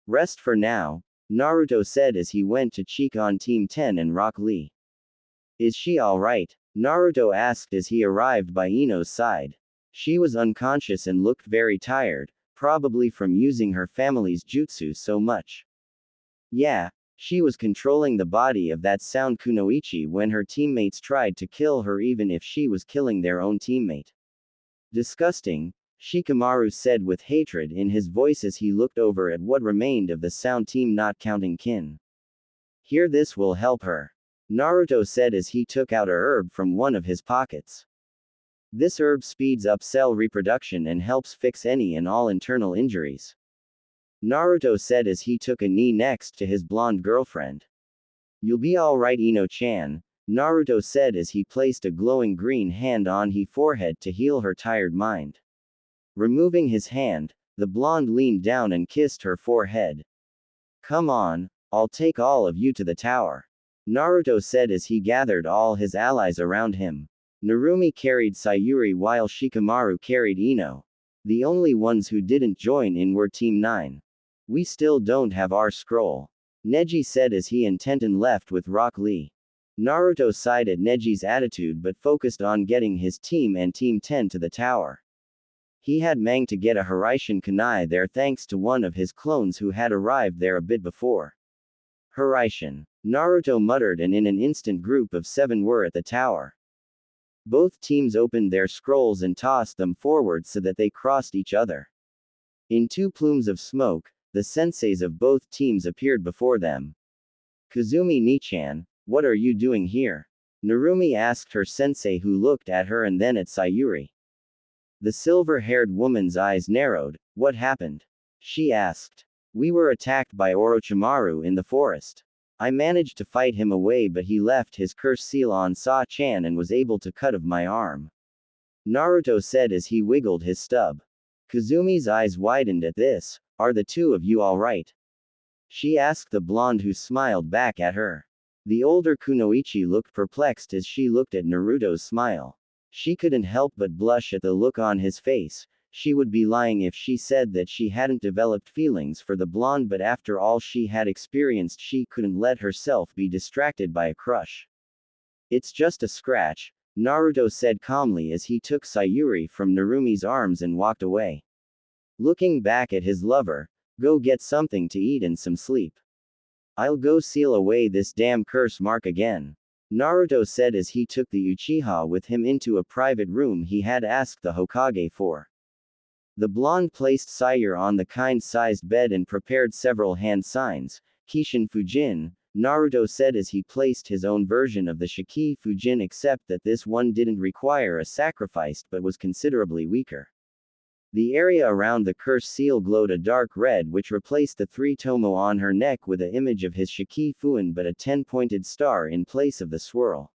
Rest for now, Naruto said as he went to check on Team 10 and Rock Lee. Is she alright? Naruto asked as he arrived by Ino's side. She was unconscious and looked very tired, probably from using her family's jutsu so much. Yeah, she was controlling the body of that sound kunoichi when her teammates tried to kill her, even if she was killing their own teammate. Disgusting, Shikamaru said with hatred in his voice as he looked over at what remained of the sound team, not counting Kin. Here, this will help her, Naruto said as he took out a herb from one of his pockets. This herb speeds up cell reproduction and helps fix any and all internal injuries, Naruto said as he took a knee next to his blonde girlfriend. You'll be alright, Ino-chan, Naruto said as he placed a glowing green hand on her forehead to heal her tired mind. Removing his hand, the blonde leaned down and kissed her forehead. Come on, I'll take all of you to the tower, Naruto said as he gathered all his allies around him. Narumi carried Sayuri while Shikamaru carried Ino. The only ones who didn't join in were Team 9. We still don't have our scroll, Neji said as he and Tenten left with Rock Lee. Naruto sighed at Neji's attitude but focused on getting his team and Team 10 to the tower. He had managed to get a Hiraishin kunai there thanks to one of his clones who had arrived there a bit before. Hiraishin, Naruto muttered, and in an instant group of 7 were at the tower. Both teams opened their scrolls and tossed them forward so that they crossed each other. In 2 plumes of smoke, the senseis of both teams appeared before them. Kazumi Nichan, what are you doing here? Narumi asked her sensei, who looked at her and then at Sayuri. The silver-haired woman's eyes narrowed. What happened? She asked. We were attacked by Orochimaru in the forest. I managed to fight him away, but he left his curse seal on Sa-chan and was able to cut off my arm, Naruto said as he wiggled his stub. Kazumi's eyes widened at this. Are the 2 of you alright? She asked the blonde, who smiled back at her. The older kunoichi looked perplexed as she looked at Naruto's smile. She couldn't help but blush at the look on his face. She would be lying if she said that she hadn't developed feelings for the blonde, but after all she had experienced, she couldn't let herself be distracted by a crush. It's just a scratch, Naruto said calmly as he took Sayuri from Narumi's arms and walked away. Looking back at his lover, go get something to eat and some sleep. I'll go seal away this damn curse mark again. Naruto said as he took the Uchiha with him into a private room he had asked the Hokage for. The blonde placed Sayuri on the kind-sized bed and prepared several hand signs. Kishin Fujin, Naruto said as he placed his own version of the Shiki Fujin, except that this one didn't require a sacrifice but was considerably weaker. The area around the curse seal glowed a dark red, which replaced the 3 tomo on her neck with an image of his Shiki Fuin but a 10-pointed star in place of the swirl.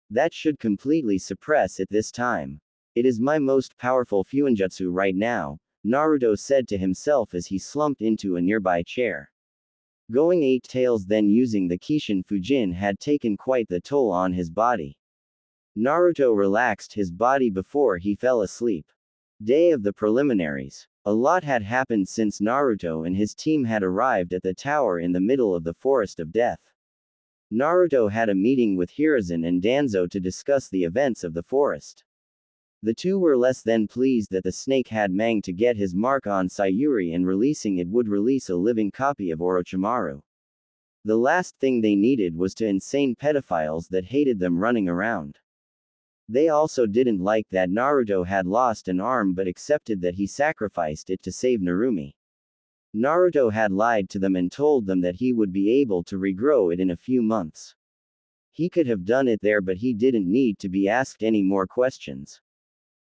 That should completely suppress it this time. It is my most powerful Fuinjutsu right now, Naruto said to himself as he slumped into a nearby chair. Going 8 tails then using the Kishin Fujin had taken quite the toll on his body. Naruto relaxed his body before he fell asleep. Day of the preliminaries. A lot had happened since Naruto and his team had arrived at the tower in the middle of the Forest of Death. Naruto had a meeting with Hiruzen and Danzo to discuss the events of the forest. The two were less than pleased that the snake had managed to get his mark on Sayuri and releasing it would release a living copy of Orochimaru. The last thing they needed was to insane pedophiles that hated them running around. They also didn't like that Naruto had lost an arm but accepted that he sacrificed it to save Narumi. Naruto had lied to them and told them that he would be able to regrow it in a few months. He could have done it there but he didn't need to be asked any more questions.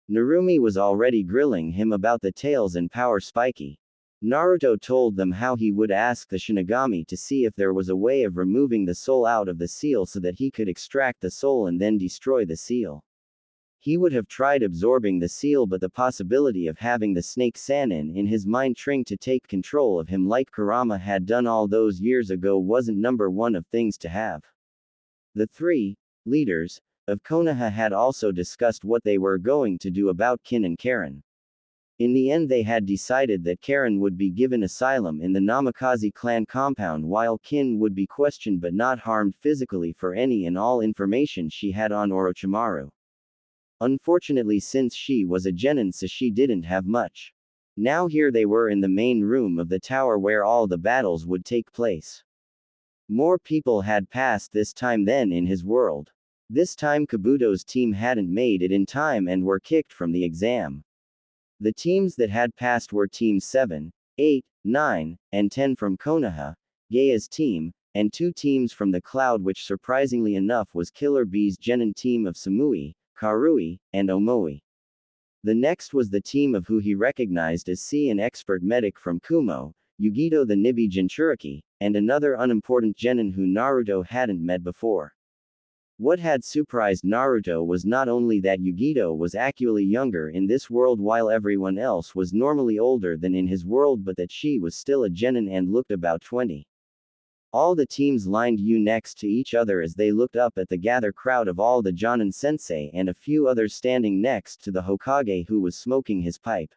Narumi was already grilling him about the tails and power spiky. Naruto told them how he would ask the Shinigami to see if there was a way of removing the soul out of the seal so that he could extract the soul and then destroy the seal. He would have tried absorbing the seal but the possibility of having the snake Sannin in his mind trying to take control of him like Kurama had done all those years ago wasn't number one of things to have. The 3 leaders of Konoha had also discussed what they were going to do about Kin and Karin. In the end they had decided that Karin would be given asylum in the Namikaze clan compound while Kin would be questioned but not harmed physically for any and all information she had on Orochimaru. Unfortunately since she was a genin so she didn't have much. Now here they were in the main room of the tower where all the battles would take place. More people had passed this time than in his world. This time Kabuto's team hadn't made it in time and were kicked from the exam. The teams that had passed were teams 7, 8, 9, and 10 from Konoha, Gaia's team, and 2 teams from the Cloud, which surprisingly enough was Killer Bee's genin team of Samui, Karui, and Omoi. The next was the team of who he recognized as an expert medic from Kumo, Yugito the Nibi Jinchuriki, and another unimportant genin who Naruto hadn't met before. What had surprised Naruto was not only that Yugito was actually younger in this world while everyone else was normally older than in his world but that she was still a genin and looked about 20. All the teams lined next to each other as they looked up at the gathered crowd of all the Jonin sensei and a few others standing next to the Hokage who was smoking his pipe.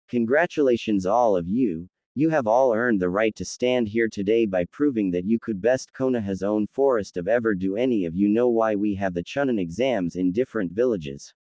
Congratulations all of you. You have all earned the right to stand here today by proving that you could best Konoha's own forest of ever. Do any of you know why we have the Chunin exams in different villages?